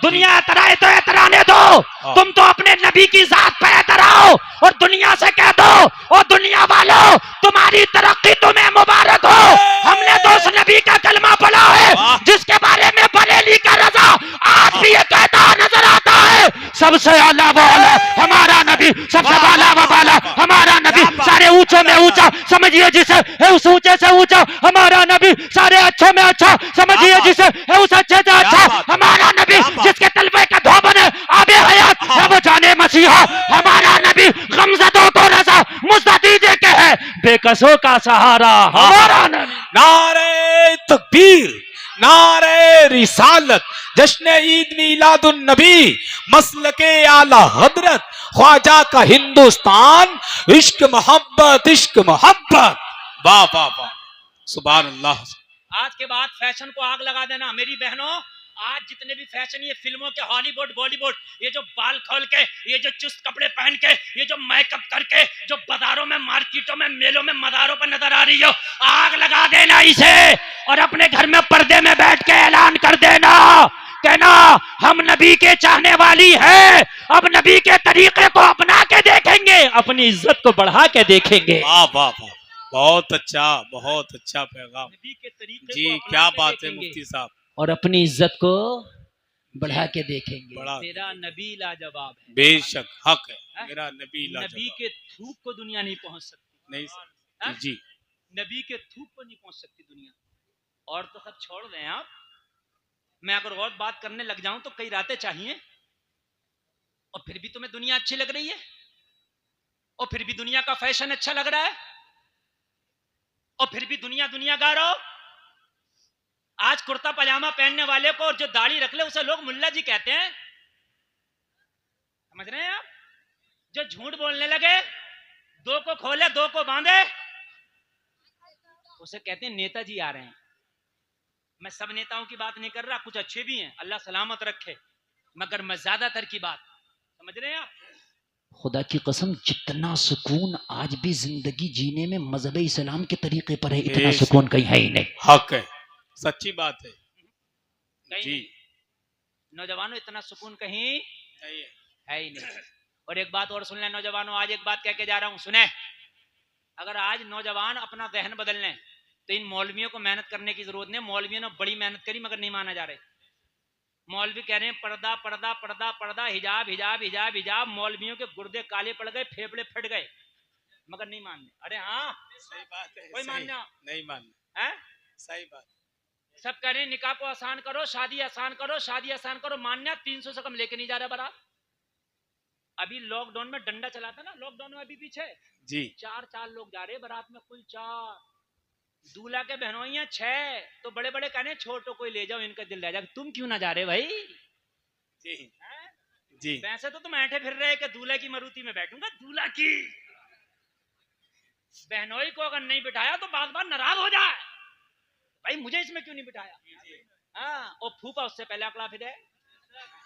दुनिया एतराए तो एतराने दो, तुम तो अपने नबी की जात पे एतराओ और दुनिया से कह दो, और दुनिया वालों तुम्हारी तरक्की तुम्हें मुबारक हो। हमने तो उस नबी का कलमा पढ़ा है जिसके बारे में बरेली का रजा आज भी ये कहता नजर आता है, सबसे आला वो आला हमारा नबी, सबसे बाला वो बाला हमारा नबी, सारे ऊंचों में ऊंचा समझिए जिसे है उस ऊंचे से ऊंचा हमारा नबी, सारे अच्छे में अच्छा समझिए जिसे है उस अच्छे से अच्छा हमारा नबी, जिसके तलबे का धोबन है आबे हयात है वो जाने मसीहा हमारा नबी, गमज़दों को रज़ा मुस्तदीजे के है बेकसों का सहारा हमारा नबी। नारे तकबीर, नारे रिसालत, जश्न ईद मीलादुन नबी, मसलके आला हजरत, ख्वाजा का हिंदुस्तान, इश्क मोहब्बत, इश्क मोहब्बत। वाह वाह वाह, सुभान अल्लाह। आज के बाद फैशन को आग लगा देना मेरी बहनों। आज जितने भी फैशन ये फिल्मों के हॉलीवुड बॉलीवुड, ये जो बाल खोल के, ये जो चुस्त कपड़े पहन के, ये जो मेकअप करके जो बाजारों में मार्केटों में मेलों में मदारों पर नजर आ रही हो, आग लगा देना इसे और अपने घर में पर्दे में बैठ के ऐलान कर देना, कहना हम नबी के चाहने वाली है, अब नबी के तरीके को अपना के देखेंगे, अपनी इज्जत को बढ़ा के देखेंगे। वाह वाह वाह, बहुत अच्छा पैगाम नबी के तरीके जी, को क्या अपना के बात है देखेंगे मुफ्ती साहब, और अपनी इज्जत को बढ़ा के देखेंगे। बढ़ा तेरा नबी लाजवाब है, बेशक हक है, मेरा नबी नबी लाजवाब। के थूक को दुनिया नहीं पहुंच सकती, नहीं हाँ? जी, नबी के थूक को नहीं पहुंच सकती दुनिया। और तो सब छोड़ दें आप, मैं अगर और बात करने लग जाऊं तो कई रातें चाहिए, और फिर भी तुम्हें दुनिया अच्छी लग रही है, और फिर भी दुनिया का फैशन अच्छा लग रहा है, और फिर भी दुनिया दुनिया गा रहा हो। आज कुर्ता पजामा पहनने वाले को और जो दाढ़ी रख ले उसे लोग मुल्ला जी कहते हैं, समझ रहे हैं आप? जो झूठ बोलने लगे, दो को खोले दो को बांधे, उसे कहते हैं नेताजी आ रहे हैं। मैं सब नेताओं की बात नहीं कर रहा, कुछ अच्छे भी हैं, अल्लाह सलामत रखे, मगर मैं ज्यादातर की बात, समझ रहे हैं आप? खुदा की कसम जितना सुकून आज भी जिंदगी जीने में मजहब इस्लाम के तरीके पर है, इतना सुकून कहीं है ही नहीं। हक है, सच्ची बात है जी। नौजवानों इतना सुकून कहीं नहीं है ही नहीं। और एक बात और सुन लें नौजवानों, आज एक बात कह के जा रहा हूं, सुने। अगर आज नौजवान अपना जहन बदल लें तो इन मौलवियों को मेहनत करने की जरूरत नहीं। मौलवियों ने बड़ी मेहनत करी मगर नहीं माना जा रहे। मौलवी कह रहे हैं पर्दा पर्दा पर्दा पर्दा, हिजाब हिजाब हिजाब हिजाब, मौलवियों के गुर्दे काले पड़ गए, फेफड़े फट गए, मगर नहीं मानने। अरे हाँ सही बात है, कोई मानना नहीं मानना है, सही बात। सब कह रहे हैं निकाह को आसान करो, शादी आसान करो, शादी आसान करो, मान्या 300 से कम लेके नहीं जा रहा बारात। अभी लॉकडाउन में डंडा चला था ना, लॉकडाउन में अभी पीछे जी, 4 लोग जा रहे बारात में, कुल 4। दूल्हा के बहनोइयां 6, तो बड़े बड़े कहने छोटो कोई ले जाओ, इनका दिल रह जाएगा। तुम क्यों ना जा रहे भाई? जी जी, वैसे तो तुम ऐठे फिर रहे कि दूल्हे की मरूती में बैठूंगा, दूल्हा की बहनोई को अगर नहीं बिठाया तो बार बार नाराज हो जाए। भाई मुझे इसमें क्यों नहीं बिठाया? हाँ, और फूफा उससे पहले अकड़ा फिरे।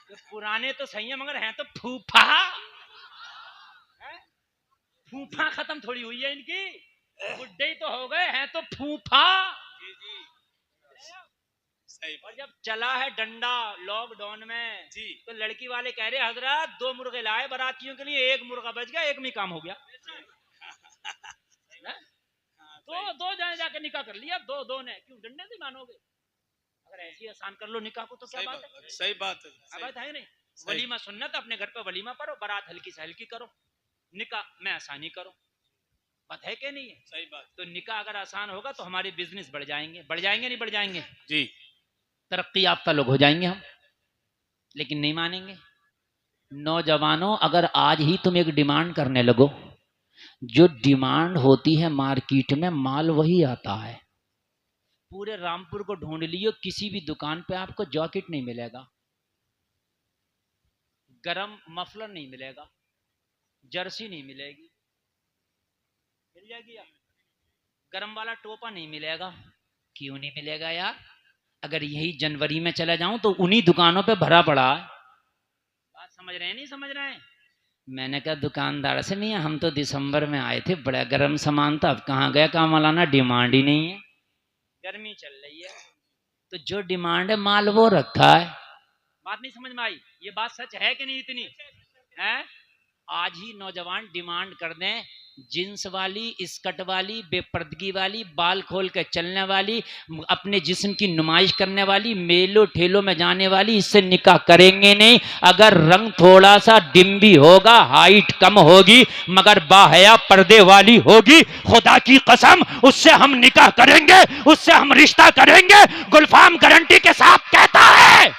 तो पुराने तो सही है मगर हैं तो फूफा। फूफा खत्म थोड़ी हुई है इनकी, बुड्ढे ही तो हो गए हैं तो फूफा। और जब चला है डंडा लॉकडाउन में जी, तो लड़की वाले कह रहे हजरत 2 मुर्गे लाए बारातियों के लिए, 1 मुर्गा बच गया, 1 में काम हो गया। दो जाने जाके निकाह कर लिया, दो ने क्यों डंडे से मानोगे? अगर ऐसी आसान कर लो निकाह को तो क्या बात है? सही बात है, बात है नहीं? वलीमा सुन्नत, अपने घर पे वलीमा पढ़ो, बारात हल्की से हल्की करो, निकाह में आसानी करो। बात है कि नहीं है? सही बात। तो निकाह अगर आसान होगा तो हमारे बिजनेस बढ़ जाएंगे, बढ़ जाएंगे नहीं बढ़ जाएंगे जी, तरक्की याफ्ता लोग हो जाएंगे हम, लेकिन नहीं मानेंगे। नौजवानों, अगर आज ही तुम एक डिमांड करने लगो, जो डिमांड होती है मार्केट में माल वही आता है। पूरे रामपुर को ढूंढ लियो, किसी भी दुकान पे आपको जैकेट नहीं मिलेगा, गरम मफलर नहीं मिलेगा, जर्सी नहीं मिलेगी, मिल जाएगी यार, गरम वाला टोपा नहीं मिलेगा। क्यों नहीं मिलेगा यार? अगर यही जनवरी में चला जाऊं तो उन्हीं दुकानों पे भरा पड़ा है। बात समझ रहे हैं नहीं समझ रहे हैं? मैंने कहा दुकानदार से, नहीं हम तो दिसंबर में आए थे, बड़ा गर्म सामान था, अब कहाँ गया काम मौलाना, डिमांड ही नहीं है, गर्मी चल रही है। तो जो डिमांड है माल वो रखा है। बात नहीं समझ में आई? ये बात सच है कि नहीं इतनी है? आज ही नौजवान डिमांड कर दें, जींस वाली, स्कर्ट वाली, बेपर्दगी वाली, बाल खोल के चलने वाली, अपने जिस्म की नुमाइश करने वाली, मेलों ठेलों में जाने वाली, इससे निकाह करेंगे नहीं। अगर रंग थोड़ा सा डिम भी होगा, हाइट कम होगी, मगर बाहया पर्दे वाली होगी, खुदा की कसम उससे हम निकाह करेंगे, उससे हम रिश्ता करेंगे, गुलफाम गारंटी के साथ कहता है।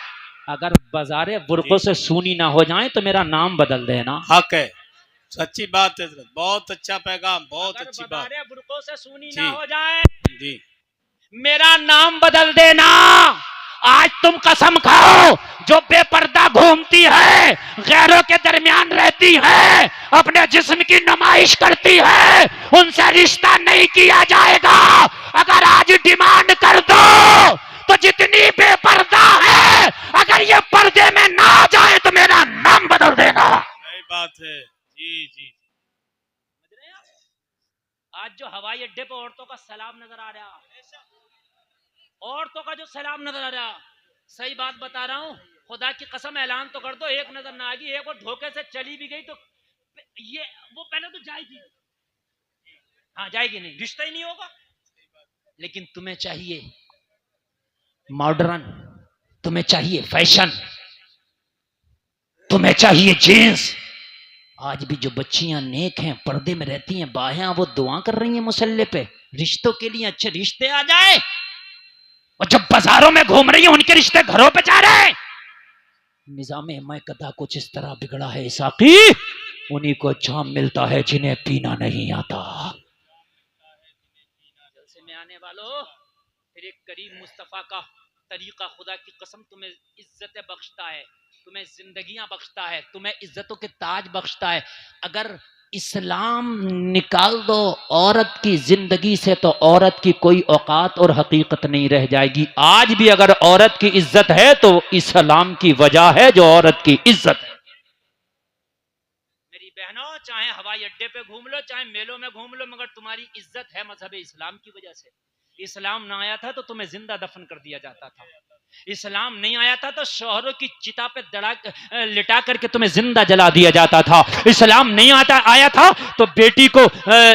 अगर बाजारे बुरकों से सूनी ना हो जाए तो मेरा नाम बदल देना। हक है, सच्ची बात है, बहुत अच्छा पैगाम, बहुत अच्छी बात। बुरकों से सूनी ना हो जाए जी, मेरा नाम बदल देना। आज तुम कसम खाओ, जो बेपर्दा घूमती है, गैरों के दरमियान रहती है, अपने जिस्म की नुमाइश करती है, उनसे रिश्ता नहीं किया जाएगा। अगर आज डिमांड कर दो तो जितनी बेपर्दा है, अगर ये पर्दे में ना जाए तो मेरा नाम बदल देना। सही बात है जी जी। आज जो हवाई अड्डे पर औरतों का सलाम नजर आ रहा, औरतों का जो सलाम नजर आ रहा, सही बात बता रहा हूँ, खुदा की कसम ऐलान तो कर दो, एक नजर ना आएगी, एक और धोखे से चली भी गई तो ये वो पहले तो जाएगी, हाँ जाएगी नहीं, रिश्ता ही नहीं होगा। लेकिन तुम्हें चाहिए मॉडर्न, तुम्हें चाहिए फैशन, तुम्हें चाहिए जींस। आज भी जो बच्चियां नेक हैं, पर्दे में रहती हैं, बाहें, वो दुआ कर रही हैं मुसल्ले पे, रिश्तों के लिए, अच्छे रिश्ते आ जाए। और जब बाजारों में घूम रही हैं, उनके रिश्ते घरों पे जा रहे हैं। निजाम मैकदा कुछ इस तरह बिगड़ा है साकी, उन्हीं को जाम मिलता है जिन्हें पीना नहीं आता। जलसे में आने वालों, फिर एक करीम मुस्तफा का तरीका, खुदा की कसम तुम्हें इज्जतें बख्शता है, तुम्हें जिंदगियां बख्शता है, तुम्हें इज्जतों के ताज बख्शता है। अगर इस्लाम निकाल दो औरत की जिंदगी से तो औरत की कोई औकात और हकीकत नहीं रह जाएगी। आज भी अगर औरत की इज्जत है तो इस्लाम की वजह है जो औरत की इज्जत है। मेरी बहनों, चाहे हवाई अड्डे पे घूम लो, चाहे मेलों में घूम लो, मगर तुम्हारी इज्जत है मजहब इस्लाम की वजह से। इस्लाम ना आया था तो तुम्हें जिंदा दफन कर दिया जाता था। इस्लाम नहीं आया था तो शोहरों की चिता पे लिटा करके तुम्हें जिंदा जला दिया जाता था। इस्लाम नहीं आया था तो बेटी को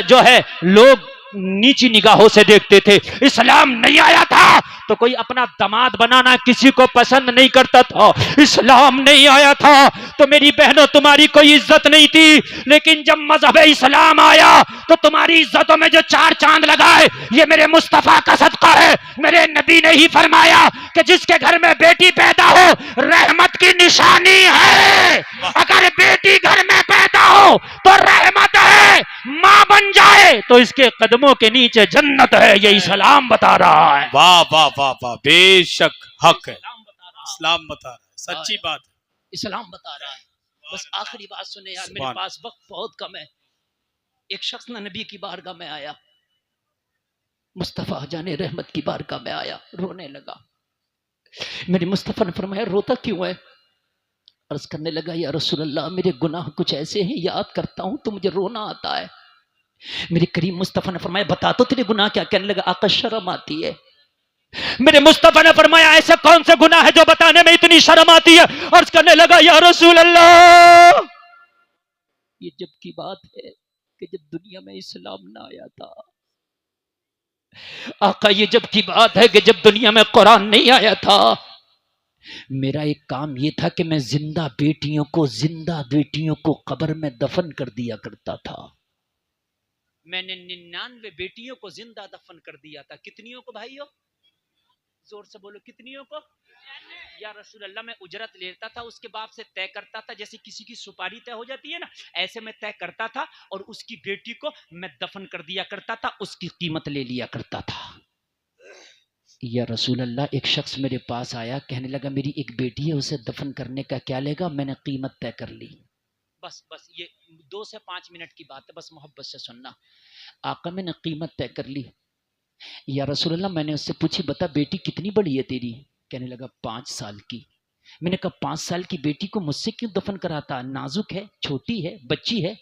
जो है लोग नीची निगाहों से देखते थे। इस्लाम नहीं आया था तो कोई अपना दामाद बनाना किसी को पसंद नहीं करता था। इस्लाम नहीं आया था तो मेरी बहनों तुम्हारी कोई इज्जत नहीं थी। लेकिन जब मजहब इस्लाम आया तो तुम्हारी इज्जतों में जो 4 चांद लगाए, ये मेरे मुस्तफा का सदका है। मेरे नबी ने ही फरमाया कि जिसके घर में बेटी पैदा हो रहमत की निशानी है। अगर बेटी घर में पैदा हो तो रहमत है, मां बन जाए तो इसके कदमों के नीचे जन्नत है। ये इस्लाम बता रहा है। वाह वाह वाह वाह, बेशक हक है, इस्लाम बता रहा है, सच्ची बात है, इस्लाम बता रहा है। बस आखिरी बात सुने यार, मेरे पास वक्त बहुत कम है। एक शख्स नबी की बारगाह में आया, मुस्तफ़ा जाने रहमत की बारगाह में आया, रोने लगा। मेरे मुस्तफ़ा ने फरमाया रोता क्यों है? अर्ज करने लगा या रसूल अल्लाह मेरे गुनाह कुछ ऐसे हैं, याद करता हूं तो मुझे रोना आता है। मेरे करीम मुस्तफ़ा ने फरमाया बता तो तेरे गुनाह क्या? कहने लगा आका शर्म आती है। मेरे मुस्तफ़ा ने फरमाया ऐसा कौन सा गुनाह है जो बताने में इतनी शर्म आती है? अर्ज करने लगा या रसूल अल्लाह ये जब की बात है कि जब दुनिया में इस्लाम ना आया था। आका ये जब की बात है कि जब दुनिया में कुरान नहीं आया था। मेरा एक काम ये था कि मैं जिंदा बेटियों को कब्र में दफन कर दिया करता था। मैंने 99 बेटियों को जिंदा दफन कर दिया था। कितनियों को भाइयों? जोर से बोलो कितनियों को? या रसूल अल्लाह मैं उजरत लेता था, उसके बाप से तय करता था, जैसे किसी की सुपारी तय हो जाती है ना, ऐसे मैं तय करता था और उसकी बेटी को मैं दफन कर दिया करता था, उसकी कीमत ले लिया करता था। या रसूल अल्लाह एक शख्स मेरे पास आया, कहने लगा मेरी एक बेटी है, उसे दफन करने का क्या लेगा? मैंने कीमत तय कर ली। बस ये 2 से 5 मिनट की बात है, बस मोहब्बत से सुनना। आका मैंने कीमत तय कर ली। या रसूल अल्लाह मैंने उससे पूछी बता बेटी कितनी बड़ी है तेरी? कहने लगा 5 साल की। मैंने कहा 5 साल की बेटी को मुझसे क्यों दफन कराता? नाजुक है, छोटी है, बच्ची है,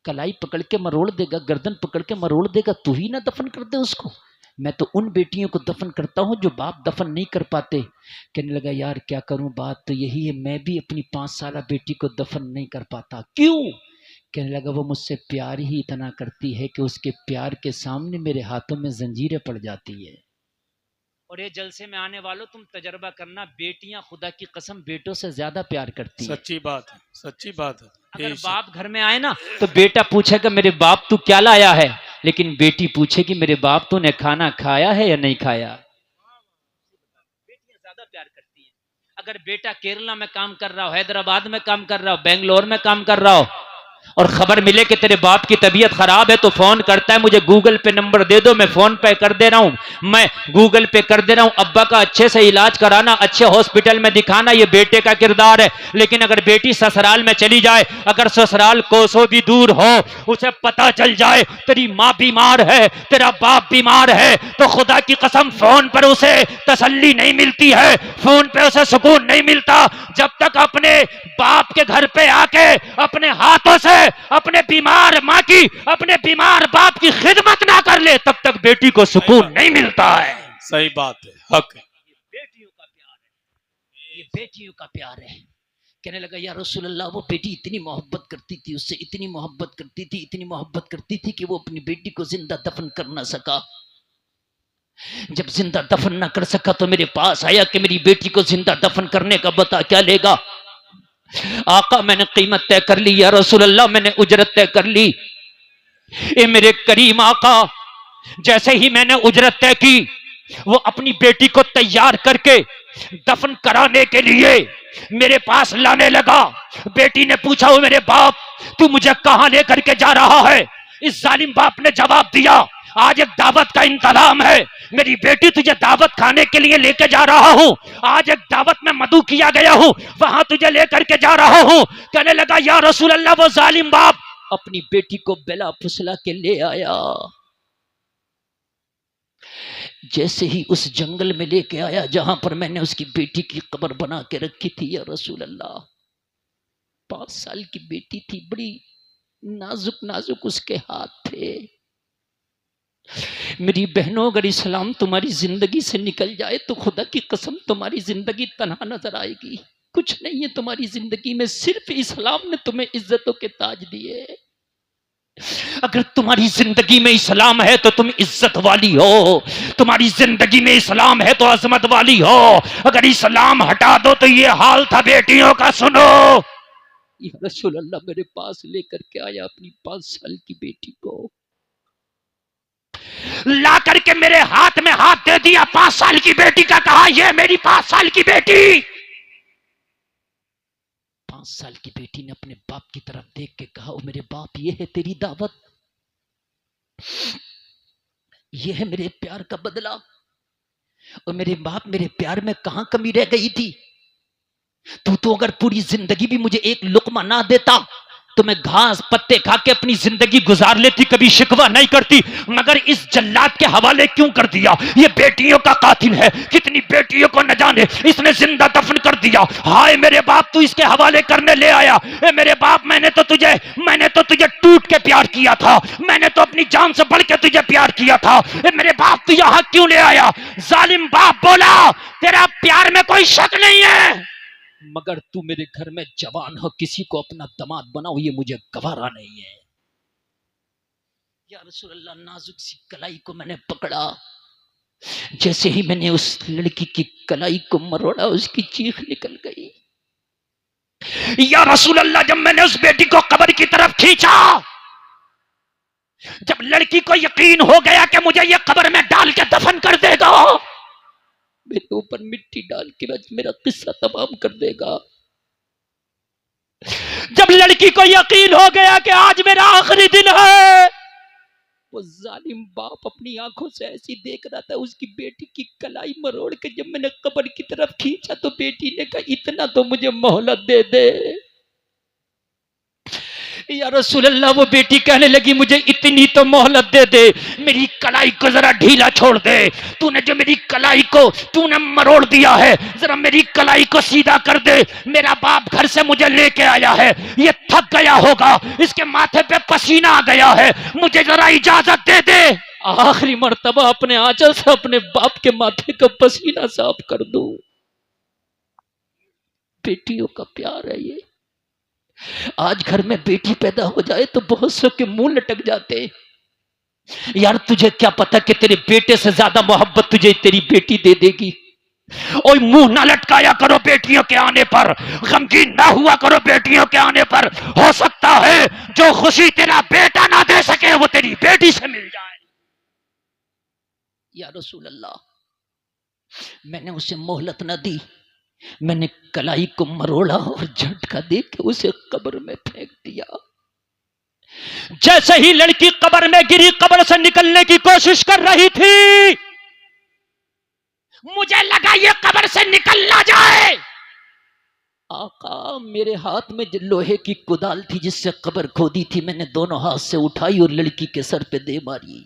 कलाई पकड़ के मरोड़ देगा, गर्दन पकड़ के मरोड़ देगा, तू ही ना दफन कर दे उसको। मैं तो उन बेटियों को दफन करता हूं जो बाप दफन नहीं कर पाते। कहने लगा यार क्या करूं, बात तो यही है, मैं भी अपनी 5 साल बेटी को दफन नहीं कर पाता। क्यों? कहने लगा वो मुझसे प्यार ही इतना करती है कि उसके प्यार के सामने मेरे हाथों में जंजीरें पड़ जाती है। और ये जलसे में आने वालों तुम तजर्बा करना, बेटियां खुदा की कसम बेटों से ज्यादा प्यार करती है। सच्ची बात है, सच्ची बात है। अगर बाप घर में आए ना तो बेटा पूछेगा मेरे बाप तू क्या लाया है, लेकिन बेटी पूछेगी मेरे बाप तूने खाना खाया है या नहीं खाया। बेटियां ज्यादा प्यार करती हैं। अगर बेटा केरला में काम कर रहा हो, हैदराबाद में काम कर रहा हो, बेंगलोर में काम कर रहा हो और खबर मिले कि तेरे बाप की तबीयत खराब है तो फोन करता है मुझे गूगल पे नंबर दे दो, मैं फोन पे कर दे रहा हूं, मैं गूगल पे कर दे रहा हूं। अब्बा का अच्छे से इलाज कराना, अच्छे हॉस्पिटल में दिखाना, ये बेटे का किरदार है। लेकिन अगर बेटी ससुराल में चली जाए, अगर ससुराल कोसों भी दूर हो, उसे पता चल जाए तेरी माँ बीमार है, तेरा बाप बीमार है, तो खुदा की कसम फोन पर उसे तसल्ली नहीं मिलती है, फोन पे उसे सुकून नहीं मिलता जब तक अपने बाप के घर पे आके अपने हाथों से अपने बीमार माँ की, अपने बीमार बाप की खिदमत ना कर ले, तब तक बेटी को सुकून नहीं मिलता है। सही बात है, हक है। ये बेटियों का प्यार है, ये बेटियों का प्यार है। कहने लगा या रसूल अल्लाह वो बेटी इतनी मोहब्बत करती थी, उससे इतनी मोहब्बत करती थी, इतनी मोहब्बत करती थी कि वो अपनी बेटी को जिंदा दफन कर ना सका। जब जिंदा दफन ना कर सका तो मेरे पास आया कि मेरी बेटी को जिंदा दफन करने का बता क्या लेगा। आका मैंने कीमत तय कर ली, या रसूल अल्लाह मैंने उजरत तय कर ली। ए मेरे करीम आका, जैसे ही मैंने उजरत तय की, वो अपनी बेटी को तैयार करके दफन कराने के लिए मेरे पास लाने लगा। बेटी ने पूछा वो मेरे बाप तू मुझे कहां लेकर के जा रहा है? इस जालिम बाप ने जवाब दिया आज एक दावत का इंतजाम है, मेरी बेटी तुझे दावत खाने के लिए लेके जा रहा हूं, आज एक दावत में मधु किया गया हूं, वहां तुझे लेकर के जा रहा हूं। कहने लगा या रसूल अल्लाह वो जालिम बाप अपनी बेटी को बेला फुसला के ले आया। जैसे ही उस जंगल में लेके आया जहां पर मैंने उसकी बेटी की कब्र बना के रखी थी, या रसूल अल्लाह 5 साल की बेटी थी, बड़ी नाजुक नाजुक उसके हाथ थे। मेरी बहनों अगर इस्लाम तुम्हारी जिंदगी से निकल जाए तो खुदा की कसम तुम्हारी जिंदगी तन्हा नजर आएगी, कुछ नहीं है तुम्हारी जिंदगी में, सिर्फ इस्लाम ने तुम्हें इज्जतों के ताज दिए। अगर तुम्हारी जिंदगी में इस्लाम है तो तुम इज्जत वाली हो, तुम्हारी जिंदगी में इस्लाम है तो अजमत वाली हो। अगर इस्लाम हटा दो तो ये हाल था बेटियों का। सुनो या रसूल अल्लाह मेरे पास लेकर के आया अपनी 5 साल की बेटी को, ला करके मेरे हाथ में हाथ दे दिया 5 साल की बेटी का, कहा ये मेरी 5 साल की बेटी। 5 साल की बेटी ने अपने बाप की तरफ देख के कहा, ओ मेरे बाप ये है तेरी दावत, ये है मेरे प्यार का बदला। और मेरे बाप मेरे प्यार में कहां कमी रह गई थी? तू तो अगर पूरी जिंदगी भी मुझे एक लुकमा ना देता तो मैं घास पत्ते खा के अपनी जिंदगी गुजार लेती, कभी शिकवा नहीं करती, मगर इस जल्लाद के हवाले क्यों कर दिया? ये बेटियों का कातिल है, कितनी बेटियों को न जाने इसने जिंदा दफन कर दिया। हाय मेरे बाप, तू इसके हवाले करने ले आया। ए मेरे बाप, मैंने तो तुझे टूट के प्यार किया था, मैंने तो अपनी जान से बढ़ के तुझे प्यार किया था। ए मेरे बाप, तू यहां क्यों ले आया? जालिम बाप बोला, तेरा प्यार में कोई शक नहीं है, मगर तू मेरे घर में जवान हो, किसी को अपना दामाद बनाओ, ये मुझे गवारा नहीं है। या रसूल अल्लाह, नाजुक सी कलाई को मैंने पकड़ा, जैसे ही मैंने उस लड़की की कलाई को मरोड़ा, उसकी चीख निकल गई। या रसूल अल्लाह, जब मैंने उस बेटी को कब्र की तरफ खींचा, जब लड़की को यकीन हो गया कि मुझे ये कब्र में डाल के दफन कर देगा, मेरे ऊपर मिट्टी डाल के बस मेरा किस्सा तमाम कर देगा। जब लड़की को यकीन हो गया कि आज मेरा आखिरी दिन है, वो जालिम बाप अपनी आंखों से ऐसी देख रहा था, उसकी बेटी की कलाई मरोड़ के जब मैंने कब्र की तरफ खींचा तो बेटी ने कहा, इतना तो मुझे मोहलत दे दे। या रसूल अल्लाह, वो बेटी कहने लगी, मुझे इतनी तो मोहलत दे दे, मेरी कलाई को जरा ढीला छोड़ दे, तूने जो मेरी कलाई को तूने मरोड़ दिया है, जरा मेरी कलाई को सीधा कर दे। मेरा बाप घर से मुझे लेके आया है, ये थक गया होगा, इसके माथे पे पसीना आ गया है, मुझे जरा इजाजत दे दे, आखिरी मर्तबा अपने आंचल से अपने बाप के माथे का पसीना साफ कर दूं। बेटियों का प्यार है ये। आज घर में बेटी पैदा हो जाए तो बहुत सौ के मुंह लटक जाते। यार तुझे क्या पता कि तेरे बेटे से ज्यादा मोहब्बत तुझे तेरी बेटी दे देगी। और मुंह ना लटकाया करो बेटियों के आने पर, गमगीन ना हुआ करो बेटियों के आने पर। हो सकता है जो खुशी तेरा बेटा ना दे सके वो तेरी बेटी से मिल जाए। या रसूल अल्लाह, मैंने उसे मोहलत ना दी, मैंने कलाई को मरोड़ा और झटका देकर उसे कब्र में फेंक दिया। जैसे ही लड़की कब्र में गिरी, कब्र से निकलने की कोशिश कर रही थी, मुझे लगा ये कब्र से निकल ना जाए। आका, मेरे हाथ में जो लोहे की कुदाल थी जिससे कब्र खोदी थी, मैंने दोनों हाथ से उठाई और लड़की के सर पे दे मारी।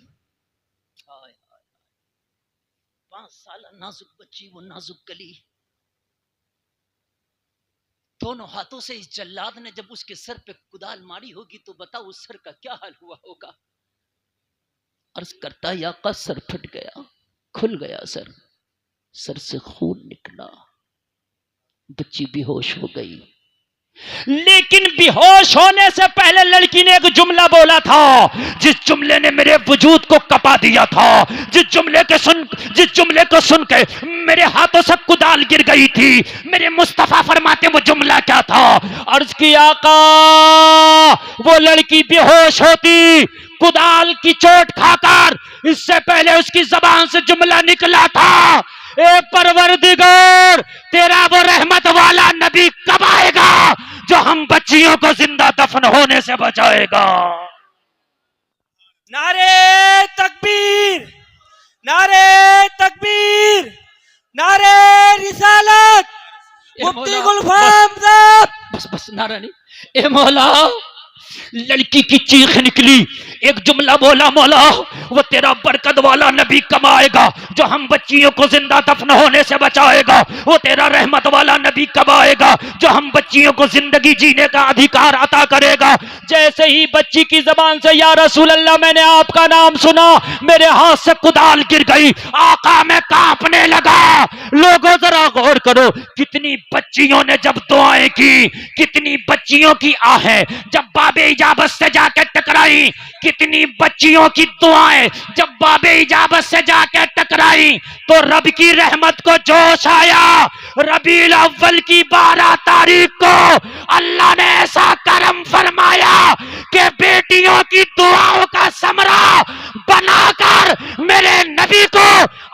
5 साल नाजुक बच्ची, वो नाजुक कली, दोनों हाथों से इस जल्लाद ने जब उसके सर पे कुदाल मारी होगी तो बताओ उस सर का क्या हाल हुआ होगा। अर्ज करता है, आका सर फट गया, खुल गया सर, सर से खून निकला, बच्ची बेहोश हो गई। लेकिन बेहोश होने से पहले लड़की ने एक जुमला बोला था, जिस जुमले ने मेरे वजूद को कपा दिया था, जिस जुमले को सुन के मेरे हाथों से कुदाल गिर गई थी। मेरे मुस्तफा फरमाते वो जुमला क्या था? अर्ज किया, आका वो लड़की बेहोश होती कुदाल की चोट खाकर, इससे पहले उसकी जबान से जुमला निकला था, ए परवरदिगार, तेरा वो रहमत वाला नबी कब आएगा जो हम बच्चियों को जिंदा दफन होने से बचाएगा। नारे तकबीर, नारे तकबीर, नारे रिसालत, मुफ्ती गुलफाम साहब। बस नारा नहीं। ए मौला, लड़की की चीख निकली, एक जुमला बोला, मौला वो तेरा बरकत वाला नबी कब आएगा जो हम बच्चियों को जिंदा दफन होने से बचाएगा। वो तेरा रहमत वाला नबी कब आएगा जो हम बच्चियों को जिंदगी जीने का अधिकार अता करेगा। जैसे ही बच्ची की जबान से या रसूल अल्लाह मैंने आपका नाम सुना, मेरे हाथ से कुदाल गिर गई, आका मैं कांपने लगा। लोगों जरा गौर करो, कितनी बच्चियों ने जब दुआएं की, कितनी बच्चियों की आहें जब बाबे इजाबत से जाकर टकराई, कितनी बच्चियों की दुआएं जब बाबे इजाबत से जाकर टकराई तो रब की रहमत को जोश आया। रबीउल अव्वल की 12 तारीख को अल्लाह ने ऐसा करम फरमाया कि बेटियों की दुआओं का समरा बनाकर मेरे नबी को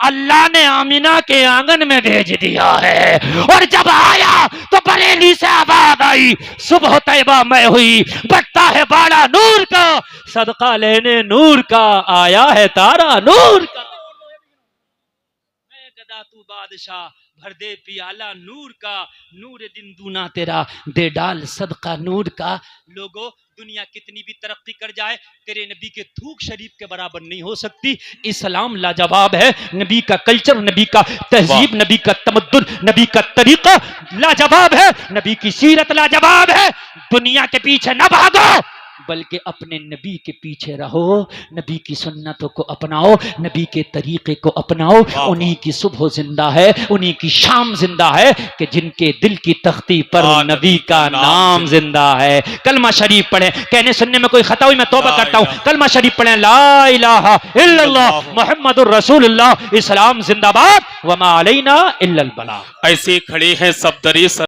अल्लाह ने आमिना के आंगन में भेज दिया है। और जब आया तो बरेली से आवाज आई, सुबह तैयबा में हुई, बटता है बाड़ा नूर का, सदका लेने नूर का, आया है तारा नूर का। मैं गदा तू बादशाह भर दे पियाला नूर का, नूर दिन दूना तेरा दे डाल सदका नूर का। लोगों, दुनिया कितनी भी तरक्की कर जाए तेरे नबी के थूक शरीफ के बराबर नहीं हो सकती। इस्लाम लाजवाब है, नबी का कल्चर, नबी का तहजीब, नबी का तमद्दुन, नबी का तरीका लाजवाब है, नबी की सीरत लाजवाब है। दुनिया के पीछे न भागो बल्कि अपने नबी के पीछे रहो, नबी की सुन्नतों को अपनाओ, नबी के तरीके को अपनाओ। उन्हीं की सुबह जिंदा है, उन्हीं की शाम जिंदा है कि जिनके दिल की तख्ती पर नबी का नाम जिंदा है। कलमा शरीफ पढ़े, कहने सुनने में कोई खता हुई मैं तौबा करता हूँ। कलमा शरीफ पढ़े, ला इलाहा इल्लल्लाह मुहम्मदुर रसूलुल्लाह, इस्लाम जिंदाबाद, वमा अलैना इल्लल बलाग। ऐसे खड़े हैं सब दरे